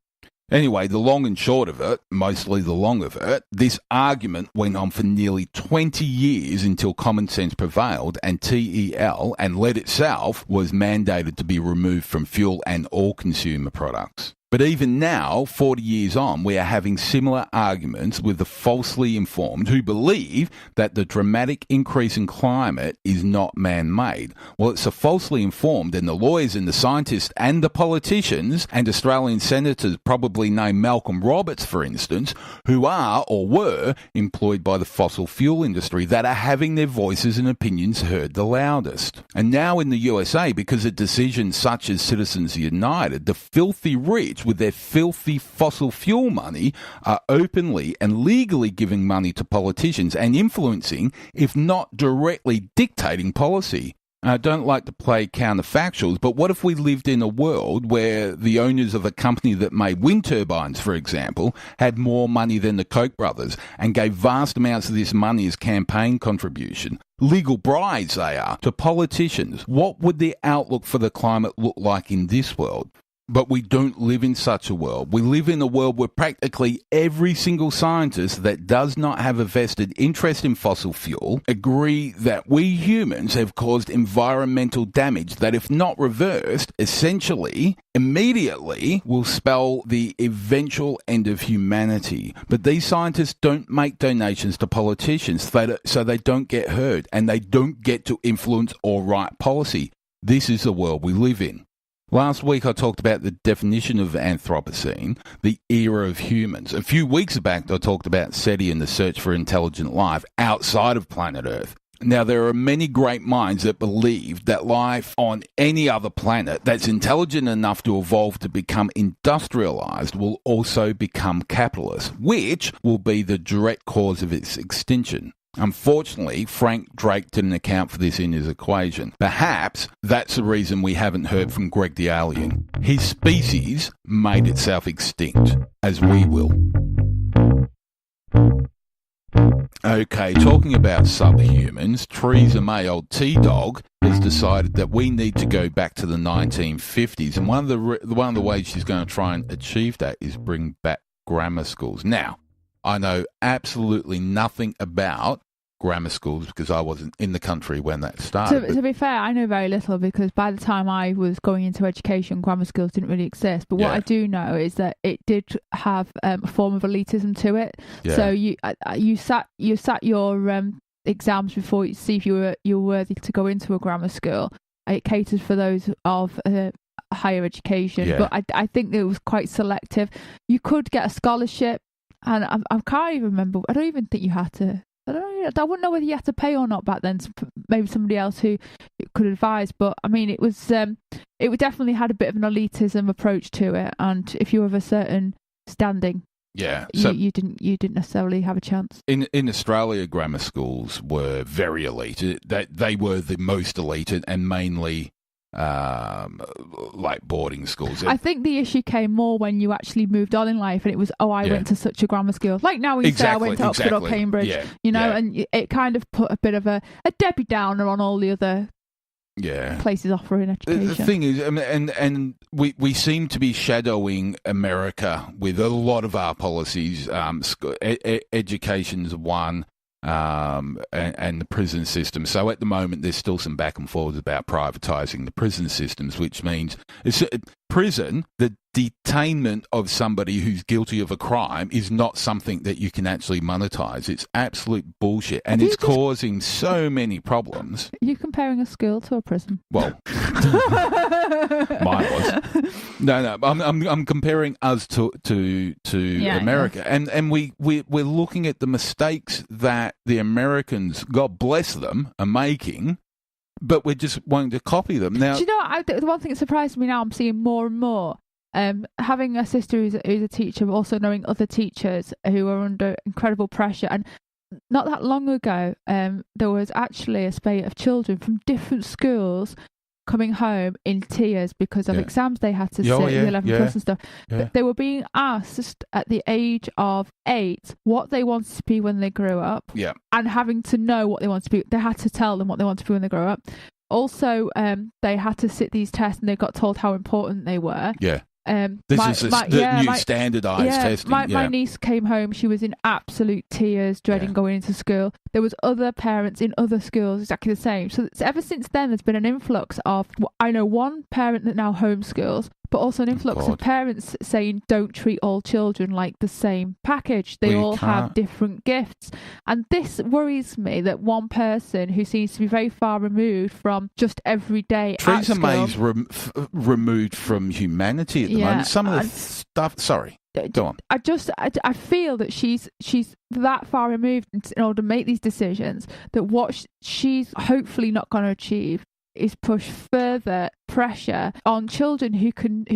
Anyway, the long and short of it, mostly the long of it, this argument went on for nearly 20 years until common sense prevailed and TEL and lead itself was mandated to be removed from fuel and all consumer products. But even now, 40 years on, we are having similar arguments with the falsely informed who believe that the dramatic increase in climate is not man-made. Well, it's the falsely informed and the lawyers and the scientists and the politicians and Australian senators, probably named Malcolm Roberts, for instance, who are or were employed by the fossil fuel industry that are having their voices and opinions heard the loudest. And now in the USA, because of decisions such as Citizens United, the filthy rich with their filthy fossil fuel money are openly and legally giving money to politicians and influencing, if not directly dictating policy. I don't like to play counterfactuals, but what if we lived in a world where the owners of a company that made wind turbines, for example, had more money than the Koch brothers and gave vast amounts of this money as campaign contribution? Legal bribes they are to politicians. What would the outlook for the climate look like in this world? But we don't live in such a world. We live in a world where practically every single scientist that does not have a vested interest in fossil fuel agree that we humans have caused environmental damage that, if not reversed, essentially, immediately will spell the eventual end of humanity. But these scientists don't make donations to politicians, so they don't get heard and they don't get to influence or write policy. This is the world we live in. Last week I talked about the definition of Anthropocene, the era of humans. A few weeks back I talked about SETI and the search for intelligent life outside of planet Earth. Now, there are many great minds that believe that life on any other planet that's intelligent enough to evolve to become industrialized will also become capitalist, which will be the direct cause of its extinction. Unfortunately, Frank Drake didn't account for this in his equation. Perhaps that's the reason we haven't heard from Greg the Alien. His species made itself extinct, as we will. Okay, talking about subhumans, Theresa May, old T-Dog, has decided that we need to go back to the 1950s, and one of the ways she's going to try and achieve that is bring back grammar schools. Now, I know absolutely nothing about grammar schools because I wasn't in the country when that started. To be fair, I know very little because by the time I was going into education, grammar schools didn't really exist. But what I do know is that it did have a form of elitism to it. Yeah. So you sat your exams before you see if you were worthy to go into a grammar school. It catered for those of higher education, but I think it was quite selective. You could get a scholarship. And I can't even remember. I don't even think you had to. I wouldn't know whether you had to pay or not back then. Maybe somebody else who could advise. But I mean, it definitely had a bit of an elitism approach to it. And if you were of a certain standing, so you didn't necessarily have a chance. In Australia, grammar schools were very elite. They were the most elite and mainly like boarding schools. I think the issue came more when you actually moved on in life and it was, I went to such a grammar school. Like now we say I went to Oxford or Cambridge, and it kind of put a bit of a Debbie Downer on all the other places offering education. The thing is, and we seem to be shadowing America with a lot of our policies. Education's one. And the prison system. So at the moment, there's still some back and forth about privatising the prison systems, which means prison, the detainment of somebody who's guilty of a crime is not something that you can actually monetise. It's absolute bullshit, and it's causing so many problems. Are you comparing a school to a prison? Well, mine was. No, I'm comparing us to America, and we're looking at the mistakes that the Americans, God bless them, are making but we're just wanting to copy them. Now, do you know, the one thing that surprises me now, I'm seeing more and more, having a sister who's a teacher, but also knowing other teachers who are under incredible pressure. And not that long ago, there was actually a spate of children from different schools coming home in tears because of exams they had to sit, the 11 plus and stuff. They were being asked at the age of 8 what they wanted to be when they grew up, and having to know what they wanted to be. They had to tell them what they wanted to be when they grow up. Also, they had to sit these tests, and they got told how important they were. This is the new standardised testing. My niece came home. She was in absolute tears, dreading going into school. There was other parents in other schools exactly the same. So ever since then, there's been an influx of, I know one parent that now homeschools, but also an influx of parents saying don't treat all children like the same package. They all have different gifts. And this worries me, that one person who seems to be very far removed from just everyday Theresa May's removed from humanity at the moment. Some of the stuff... Sorry. Go on. I feel that she's that far removed in order to make these decisions, that what she's hopefully not going to achieve is push further pressure on children who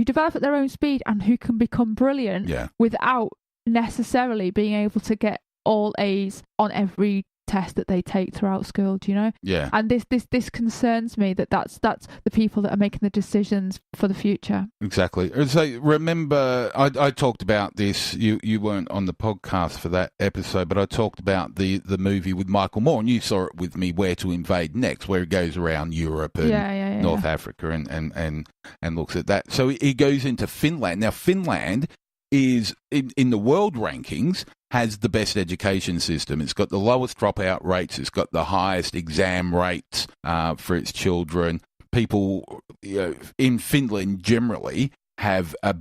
develop at their own speed and who can become brilliant without necessarily being able to get all A's on every test that they take throughout school, do you know? And this concerns me, that's the people that are making the decisions for the future. Exactly. So remember, I talked about this, you weren't on the podcast for that episode, but I talked about the movie with Michael Moore, and you saw it with me, Where to Invade Next, where he goes around Europe and North Africa and looks at that. So he goes into Finland. Now, Finland is, in the world rankings, has the best education system. It's got the lowest dropout rates. It's got the highest exam rates for its children. People in Finland generally have a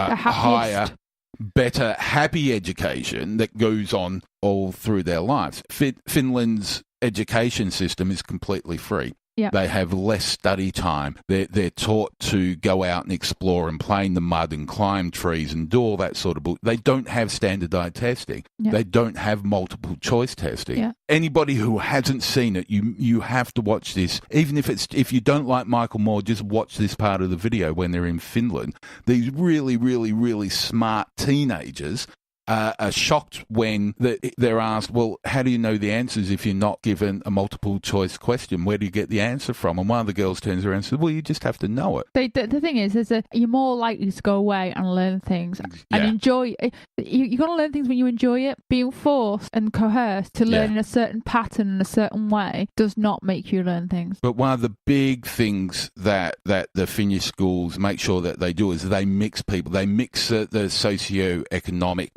higher, better, happy education that goes on all through their lives. Finland's education system is completely free. They have less study time. They're taught to go out and explore and play in the mud and climb trees and do all that sort of bull. They don't have standardized testing. They don't have multiple choice testing. Anybody who hasn't seen it, you have to watch this. Even if you don't like Michael Moore, just watch this part of the video when they're in Finland. These really, really, really smart teenagers are shocked when they're asked, well, how do you know the answers if you're not given a multiple choice question? Where do you get the answer from? And one of the girls turns around and says, well, you just have to know it. The thing is you're more likely to go away and learn things and enjoy it. You're going to learn things when you enjoy it. Being forced and coerced to learn in a certain pattern in a certain way does not make you learn things. But one of the big things that the Finnish schools make sure that they do is they mix people. They mix the socio-economic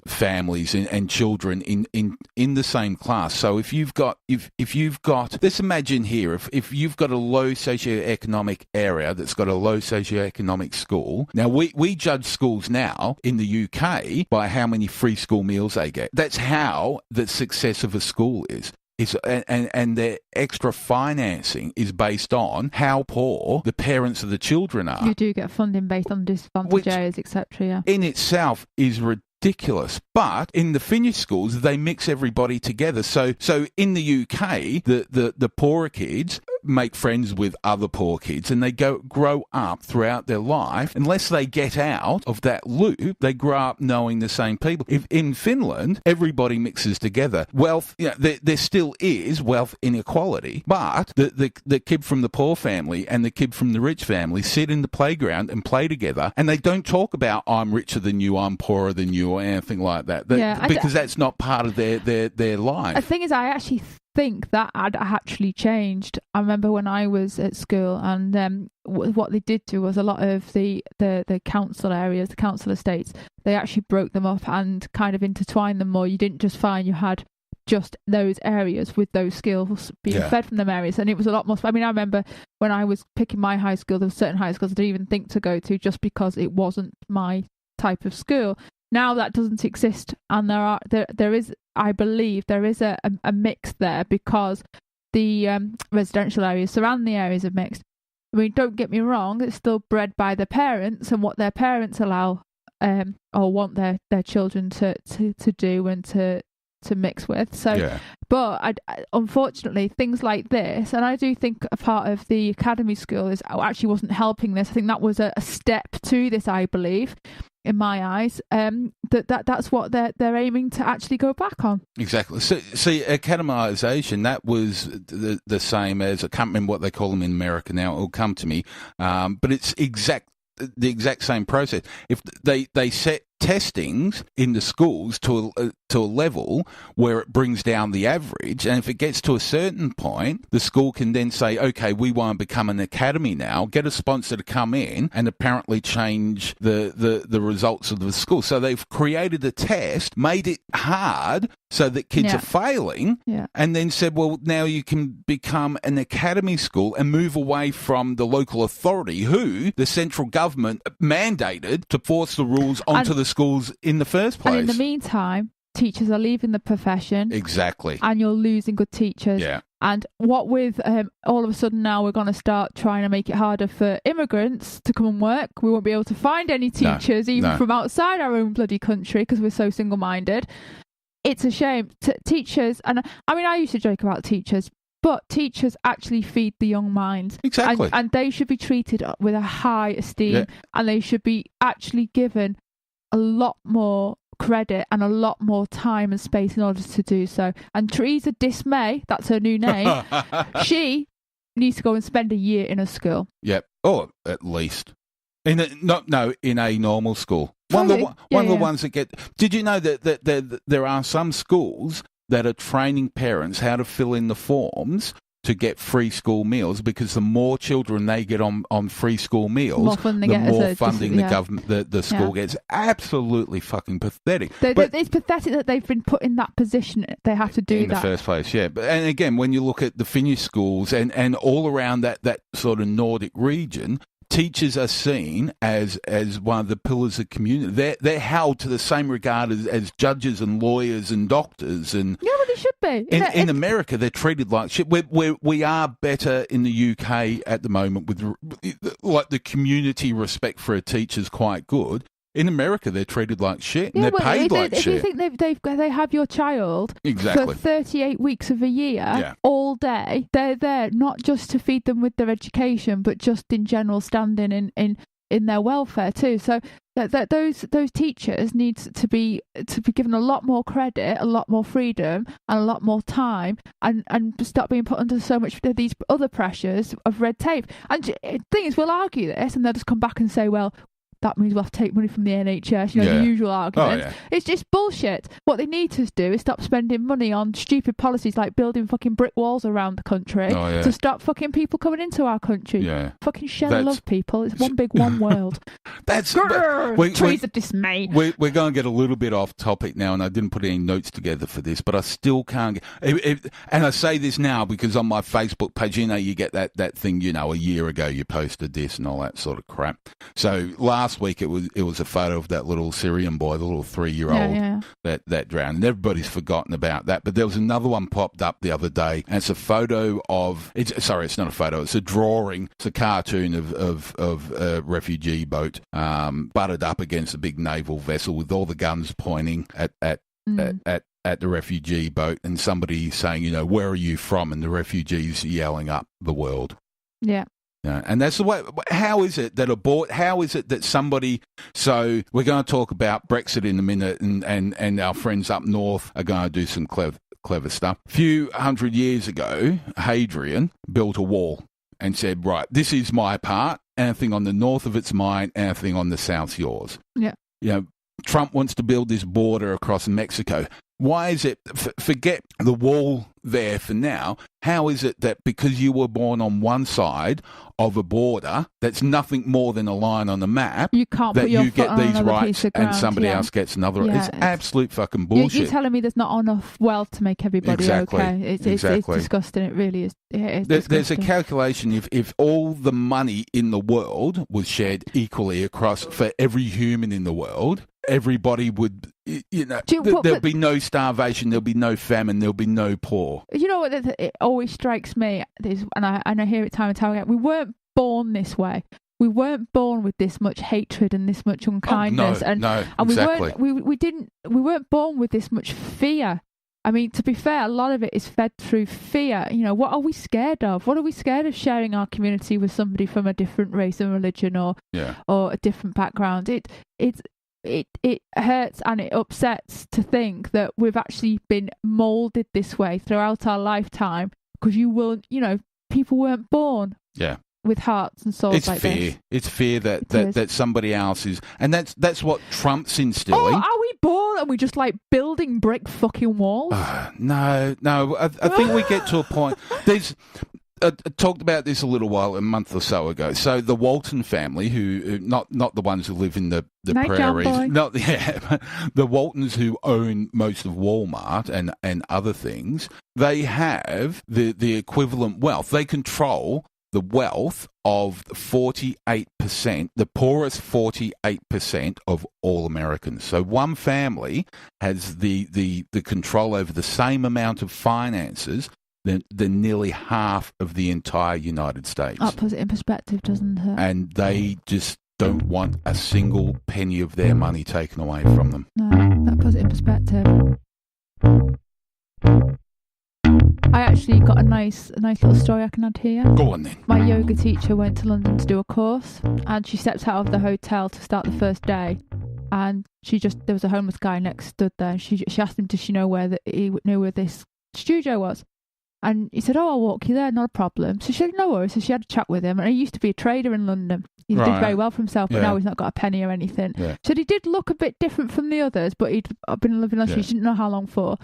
families and children in the same class. So if you've got let's imagine here, if you've got a low socioeconomic area that's got a low socioeconomic school. Now we judge schools now in the UK by how many free school meals they get. That's how the success of a school is. And their extra financing is based on how poor the parents of the children are. You do get funding based on disadvantaged areas, etc. In itself is ridiculous. But in the Finnish schools, they mix everybody together. So in the UK, the poorer kids make friends with other poor kids, and they grow up throughout their life. Unless they get out of that loop, they grow up knowing the same people. If in Finland, everybody mixes together. Wealth, there still is wealth inequality, but the kid from the poor family and the kid from the rich family sit in the playground and play together, and they don't talk about I'm richer than you, I'm poorer than you, or anything like that. Because that's not part of their life. The thing is, I actually think that had actually changed. I remember when I was at school, and what they did do was a lot of the council areas, the council estates, they actually broke them up and kind of intertwined them more. You didn't just find you had just those areas with those skills being fed from them areas, and it was a lot more. I mean, I remember when I was picking my high school, there were certain high schools I didn't even think to go to just because it wasn't my type of school. Now that doesn't exist, and there is, I believe, there is a mix there because the residential areas surrounding the areas are mixed. I mean, don't get me wrong, it's still bred by the parents and what their parents allow or want their children to do and to to mix with. So, but unfortunately, things like this, and I do think a part of the academy school is actually wasn't helping this. I think that was a step to this, I believe, in my eyes. That's what they're aiming to actually go back on. Exactly. So, see, academisation, that was the same as, I can't remember what they call them in America now, it'll come to me, but it's the exact same process. If they set testings in the schools to a level where it brings down the average, and if it gets to a certain point, the school can then say, okay, we want to become an academy now, get a sponsor to come in and apparently change the results of the school. So they've created a test, made it hard so that kids are failing, and then said, well, now you can become an academy school and move away from the local authority who the central government mandated to force the rules onto the schools in the first place. And in the meantime, teachers are leaving the profession. Exactly. And you're losing good teachers. Yeah. And what with all of a sudden now we're going to start trying to make it harder for immigrants to come and work. We won't be able to find any teachers from outside our own bloody country because we're so single-minded. It's a shame. Teachers, and I mean, I used to joke about teachers, but teachers actually feed the young minds. Exactly. And they should be treated with a high esteem, and they should be actually given a lot more credit and a lot more time and space in order to do so. And Teresa Dismay, that's her new name, she needs to go and spend a year in a school. Yep. Or at least. In a normal school. One of the ones that get... Did you know that there are some schools that are training parents how to fill in the forms to get free school meals, because the more children they get on free school meals, the more funding the government, the school gets. Absolutely fucking pathetic. It's pathetic that they've been put in that position. They have to do that. In the first place, yeah. But, and again, when you look at the Finnish schools and all around that sort of Nordic region, teachers are seen as one of the pillars of community. They're held to the same regard as judges and lawyers and doctors. And yeah, well, they should be. In America, they're treated like shit. We are better in the UK at the moment with like the community respect for a teacher is quite good. In America, they're treated like shit, and they're paid like shit. If you think they have your child for 38 weeks of a year, all day, they're there not just to feed them with their education, but just in general standing in their welfare too. So those teachers need to be given a lot more credit, a lot more freedom, and a lot more time, and stop being put under so much of these other pressures of red tape. And the thing is, we'll argue this, and they'll just come back and say, well, that means we'll have to take money from the NHS, the usual arguments. It's just bullshit. What they need to do is stop spending money on stupid policies like building fucking brick walls around the country to stop fucking people coming into our country. Yeah. Fucking share love, people. It's one big one world. Trees of dismay. We're going to get a little bit off topic now, and I didn't put any notes together for this, but I still can't get... and I say this now because on my Facebook page, you get that thing, a year ago you posted this and all that sort of crap. So last week it was a photo of that little Syrian boy, the little 3-year-old that drowned, and everybody's forgotten about that. But there was another one popped up the other day, and it's a photo of it's not a photo, it's a drawing, it's a cartoon of a refugee boat butted up against a big naval vessel with all the guns pointing at the refugee boat, and somebody saying, where are you from? And the refugees yelling up the world. Yeah. Yeah, and that's the way. How is it that how is it that somebody? So we're going to talk about Brexit in a minute, and our friends up north are going to do some clever stuff. A few hundred years ago, Hadrian built a wall and said, right, this is my part. Anything on the north of it's mine. Anything on the south's yours. Yeah. Trump wants to build this border across Mexico. Why is it, forget the wall there for now, how is it that because you were born on one side of a border that's nothing more than a line on the map, you can't that you get these rights and somebody else gets another? It's absolute fucking bullshit. You're telling me there's not enough wealth to make everybody okay. It's disgusting. It really is. There's a calculation, if all the money in the world was shared equally across for every human in the world, everybody would, there'll be no starvation, there'll be no famine, there'll be no poor. You know what? It always strikes me, and I hear it time and time again. We weren't born this way. We weren't born with this much hatred and this much unkindness, and exactly. we weren't born with this much fear. I mean, to be fair, a lot of it is fed through fear. You know, what are we scared of? What are we scared of sharing our community with somebody from a different race and religion or a different background? It hurts and it upsets to think that we've actually been molded this way throughout our lifetime because people weren't born with hearts and souls like this. It's fear that somebody else is, and that's what Trump's instilling. Oh, are we born and we just like building brick fucking walls? No. I think we get to a point. There's. I talked about this a month or so ago. So the Walton family, who not the ones who live in the prairies, the Waltons who own most of Walmart and other things, they have the equivalent wealth. They control the wealth of 48%, the poorest 48% of all Americans. So one family has the control over the same amount of finances than nearly half of the entire United States. That puts it in perspective, doesn't it? And they just don't want a single penny of their money taken away from them. No, that puts it in perspective. I actually got a nice little story I can add here. Go on then. My yoga teacher went to London to do a course, and she stepped out of the hotel to start the first day, and there was a homeless guy next stood there, and she asked him, did she know where he knew where this studio was? And he said, I'll walk you there, not a problem. So she said, no worries. So she had a chat with him. And he used to be a trader in London. He did very well for himself, but now he's not got a penny or anything. Yeah. So he did look a bit different from the others, but he'd been living on the street. She didn't know how long for.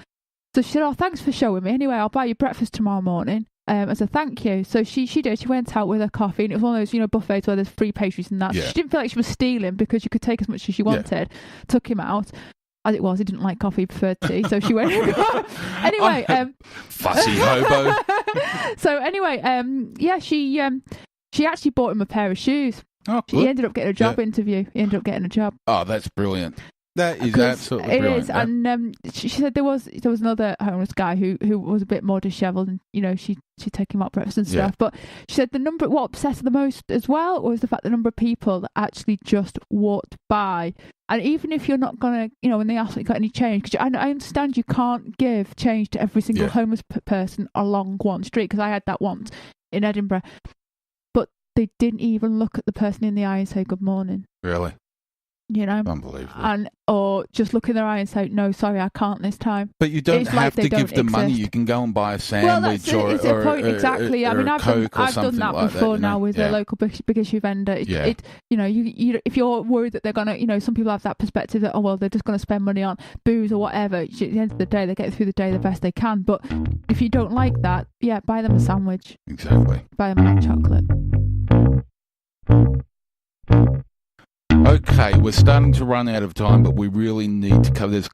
So she said, thanks for showing me. Anyway, I'll buy you breakfast tomorrow morning. As a thank you. So she did. She went out with her coffee, and it was one of those, buffets where there's free pastries and that. Yeah. She didn't feel like she was stealing because you could take as much as she wanted. Took him out. As it was, he didn't like coffee, preferred tea, so she went. Anyway, fussy hobo. So anyway, she actually bought him a pair of shoes. Oh, good. He ended up getting a job interview. He ended up getting a job. Oh, that's brilliant. That is absolutely brilliant. It is, and she said there was another homeless guy who was a bit more dishevelled, and she'd take him out breakfast and stuff. But she said what obsessed her the most as well was the fact the number of people that actually just walked by. And even if you're not gonna, when they ask, you got any change? Because I understand you can't give change to every single homeless person along one street. Because I had that once in Edinburgh, but they didn't even look at the person in the eye and say good morning. Really? Unbelievable. Or just look in their eye and say, no, sorry, I can't this time. But you don't have to give them money. You can go and buy a sandwich or a point. Exactly. I mean, I've done that like before now with a local big issue vendor. If you're worried that they're gonna, some people have that perspective that they're just gonna spend money on booze or whatever. At the end of the day, they get through the day the best they can. But if you don't like that, buy them a sandwich. Exactly. Buy them a hot chocolate. Okay, we're starting to run out of time, but we really need to cover. There's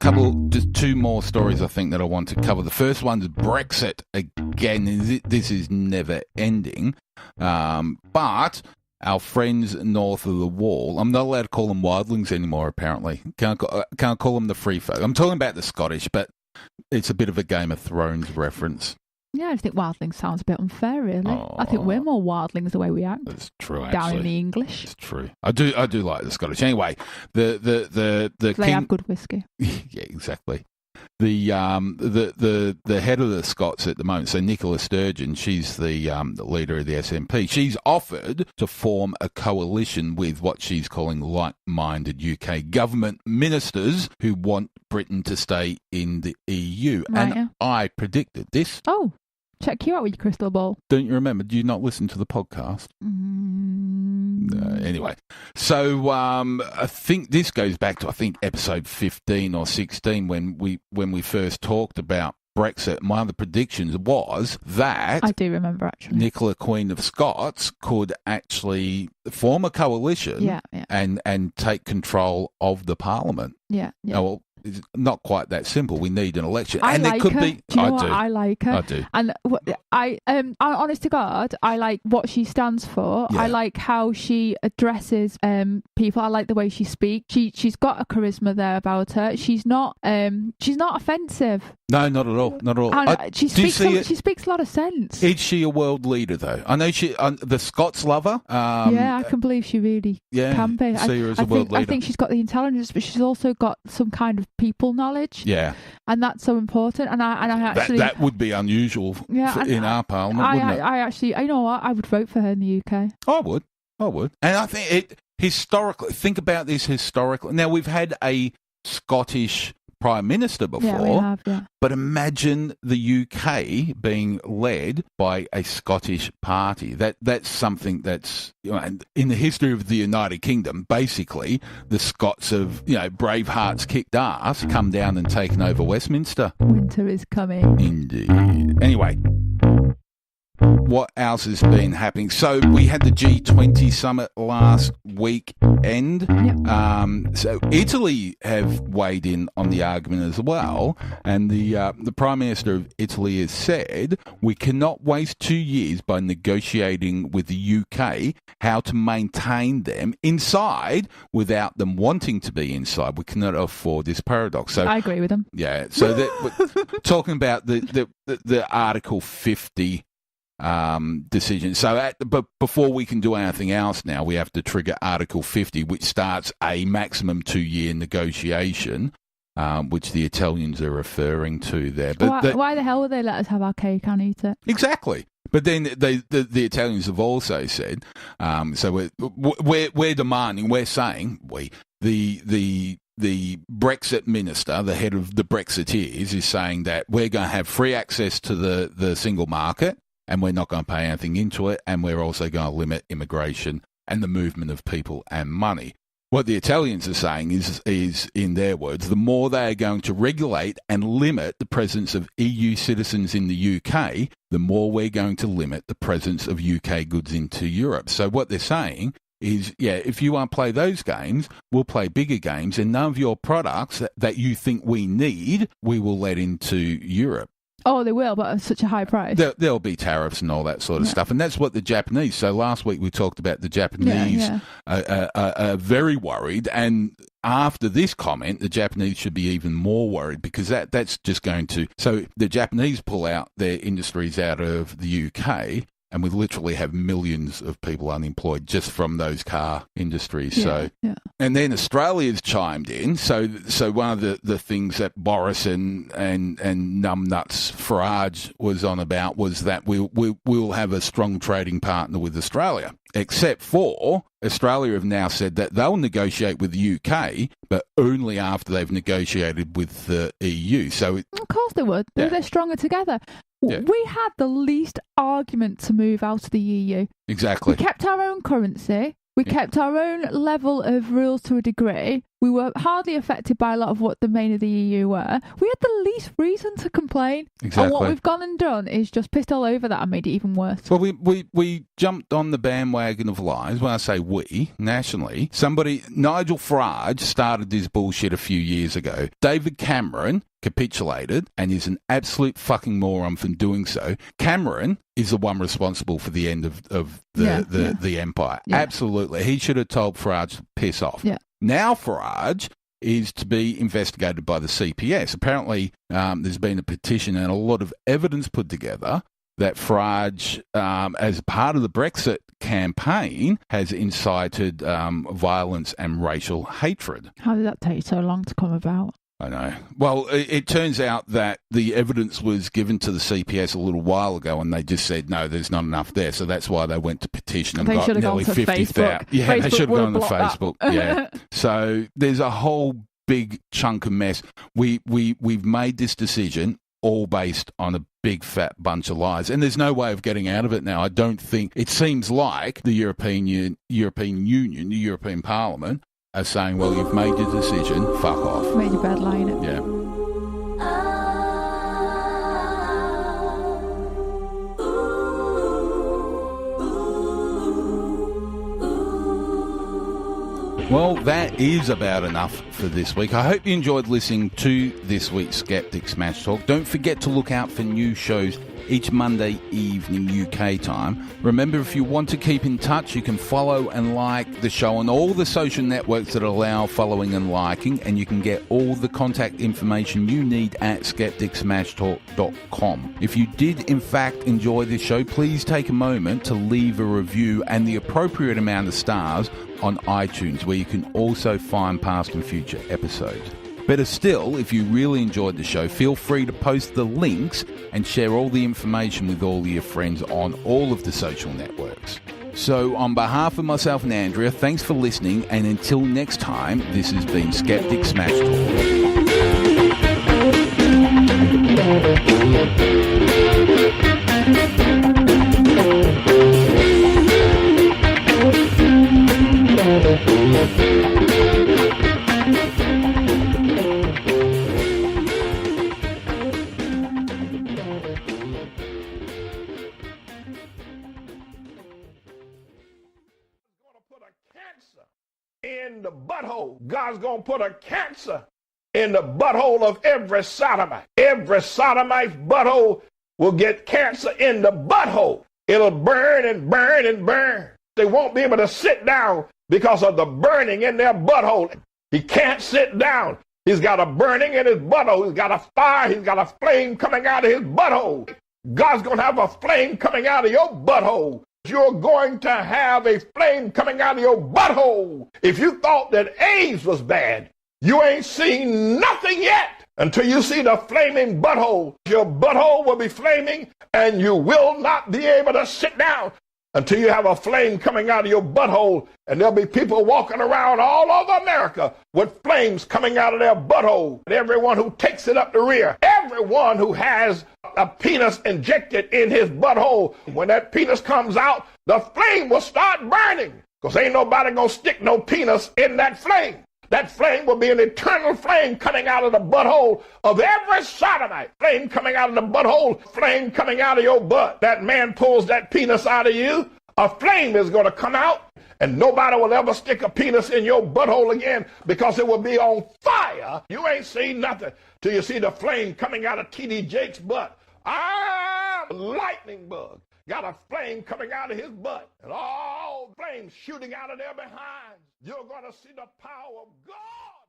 just two more stories I think that I want to cover. The first one's Brexit. Again, this is never ending. But our friends north of the wall, I'm not allowed to call them wildlings anymore, apparently. Can't call them the free folk. I'm talking about the Scottish, but it's a bit of a Game of Thrones reference. Yeah, I think wildling sounds a bit unfair, really. I think we're more wildlings the way we act. That's true, actually. Down in the English. It's true. I do like the Scottish. Anyway, the they have good whiskey. Yeah, exactly. The head of the Scots at the moment, so Nicola Sturgeon, she's the leader of the SNP. She's offered to form a coalition with what she's calling like-minded UK government ministers who want Britain to stay in the EU. Right, and I predicted this. Oh, check you out with your crystal ball. Don't you remember? Do you not listen to the podcast? Anyway, so I think this goes back to episode 15 or 16 when we first talked about Brexit. One of the predictions was that I do remember actually Nicola, Queen of Scots, could actually form a coalition and take control of the Parliament. Yeah. Well, it's not quite that simple. We need an election, I and like it could her. be. Do you know what? I like her. I do. And honest to God, I like what she stands for. Yeah. I like how she addresses people. I like the way she speaks. She's got a charisma there about her. She's not offensive. No, not at all. Not at all. And she speaks a lot of sense. Is she a world leader though? I know the Scots love her. I can believe she really can be. See her as a world leader. I think she's got the intelligence, but she's also got some kind of people knowledge. Yeah. And that's so important. And I actually... That would be unusual in our parliament, wouldn't it? I actually, you know what? I would vote for her in the UK. I would. And I think historically, think about this historically. Now, we've had a Scottish Prime Minister before, yeah, we have, yeah. But imagine the UK being led by a Scottish party. That's something that's, in the history of the United Kingdom, basically, the Scots have, brave hearts kicked ass, come down and taken over Westminster. Winter is coming. Indeed. Anyway, what else has been happening? So we had the G20 summit last weekend. Yep. So Italy have weighed in on the argument as well, and the Prime Minister of Italy has said we cannot waste 2 years by negotiating with the UK how to maintain them inside without them wanting to be inside. We cannot afford this paradox. So I agree with him. Yeah. So we're talking about the Article 50 decision. So, but before we can do anything else now, we have to trigger Article 50, which starts a maximum 2-year negotiation, which the Italians are referring to there. But why the hell would they let us have our cake and eat it? Exactly. But then the Italians have also said, so we're demanding, we're saying, the Brexit minister, the head of the Brexiteers, is saying that we're going to have free access to the single market, and we're not going to pay anything into it, and we're also going to limit immigration and the movement of people and money. What the Italians are saying is, in their words, the more they are going to regulate and limit the presence of EU citizens in the UK, the more we're going to limit the presence of UK goods into Europe. So what they're saying is, if you want to play those games, we'll play bigger games, and none of your products that you think we need, we will let into Europe. Oh, they will, but at such a high price. There'll be tariffs and all that sort of stuff. And that's what the Japanese... So last week we talked about the Japanese are very worried. And after this comment, the Japanese should be even more worried, because that's just going to... So the Japanese pull out their industries out of the UK, and we literally have millions of people unemployed just from those car industries. And then Australia's chimed in. So one of the things that Boris and numbnuts Farrah was on about was that we'll have a strong trading partner with Australia. Except for Australia have now said that they'll negotiate with the UK, but only after they've negotiated with the EU. So of course they would. They're stronger together. Yeah. We had the least argument to move out of the EU. Exactly. We kept our own currency. We kept our own level of rules to a degree. We were hardly affected by a lot of what the main of the EU were. We had the least reason to complain. Exactly. And what we've gone and done is just pissed all over that and made it even worse. Well, we jumped on the bandwagon of lies. When I say we, nationally, Nigel Farage started this bullshit a few years ago. David Cameron capitulated and is an absolute fucking moron for doing so. Cameron is the one responsible for the end of the empire. Yeah. Absolutely. He should have told Farage to piss off. Yeah. Now Farage is to be investigated by the CPS. Apparently, there's been a petition and a lot of evidence put together that Farage, as part of the Brexit campaign, has incited violence and racial hatred. How did that take so long to come about? I know. Well, it turns out that the evidence was given to the CPS a little while ago, and they just said, no, there's not enough there. So that's why they went to petition and got nearly 50,000. Yeah, they should have gone to Facebook. Yeah. So there's a whole big chunk of mess. We've made this decision all based on a big fat bunch of lies, and there's no way of getting out of it now. I don't think. It seems like the European Union, the European Parliament, are saying, well, you've made your decision, fuck off. Made your bed, lie in it. Yeah. Well, that is about enough for this week. I hope you enjoyed listening to this week's Skeptic Smash Talk. Don't forget to look out for new shows each Monday evening UK time. Remember, if you want to keep in touch, you can follow and like the show on all the social networks that allow following and liking, and you can get all the contact information you need at skepticsmashtalk.com. If you did in fact enjoy this show, please take a moment to leave a review and the appropriate amount of stars on iTunes, where you can also find past and future episodes. Better still, if you really enjoyed the show, feel free to post the links and share all the information with all your friends on all of the social networks. So on behalf of myself and Andrea, thanks for listening, and until next time, this has been Skeptic Smash in the butthole. God's going to put a cancer in the butthole of every sodomite. Every sodomite's butthole will get cancer in the butthole. It'll burn and burn and burn. They won't be able to sit down because of the burning in their butthole. He can't sit down. He's got a burning in his butthole. He's got a fire. He's got a flame coming out of his butthole. God's going to have a flame coming out of your butthole. You're going to have a flame coming out of your butthole. If you thought that AIDS was bad, you ain't seen nothing yet until you see the flaming butthole. Your butthole will be flaming, and you will not be able to sit down until you have a flame coming out of your butthole. And there'll be people walking around all over America with flames coming out of their butthole. And everyone who takes it up the rear, everyone who has a penis injected in his butthole, when that penis comes out, the flame will start burning, because ain't nobody gonna stick no penis in that flame. That flame will be an eternal flame coming out of the butthole of every sodomite. Flame coming out of the butthole, flame coming out of your butt. That man pulls that penis out of you, a flame is going to come out, and nobody will ever stick a penis in your butthole again, because it will be on fire. You ain't seen nothing till you see the flame coming out of T.D. Jake's butt. Lightning bug got a flame coming out of his butt, and all flames shooting out of there behind. You're going to see the power of God.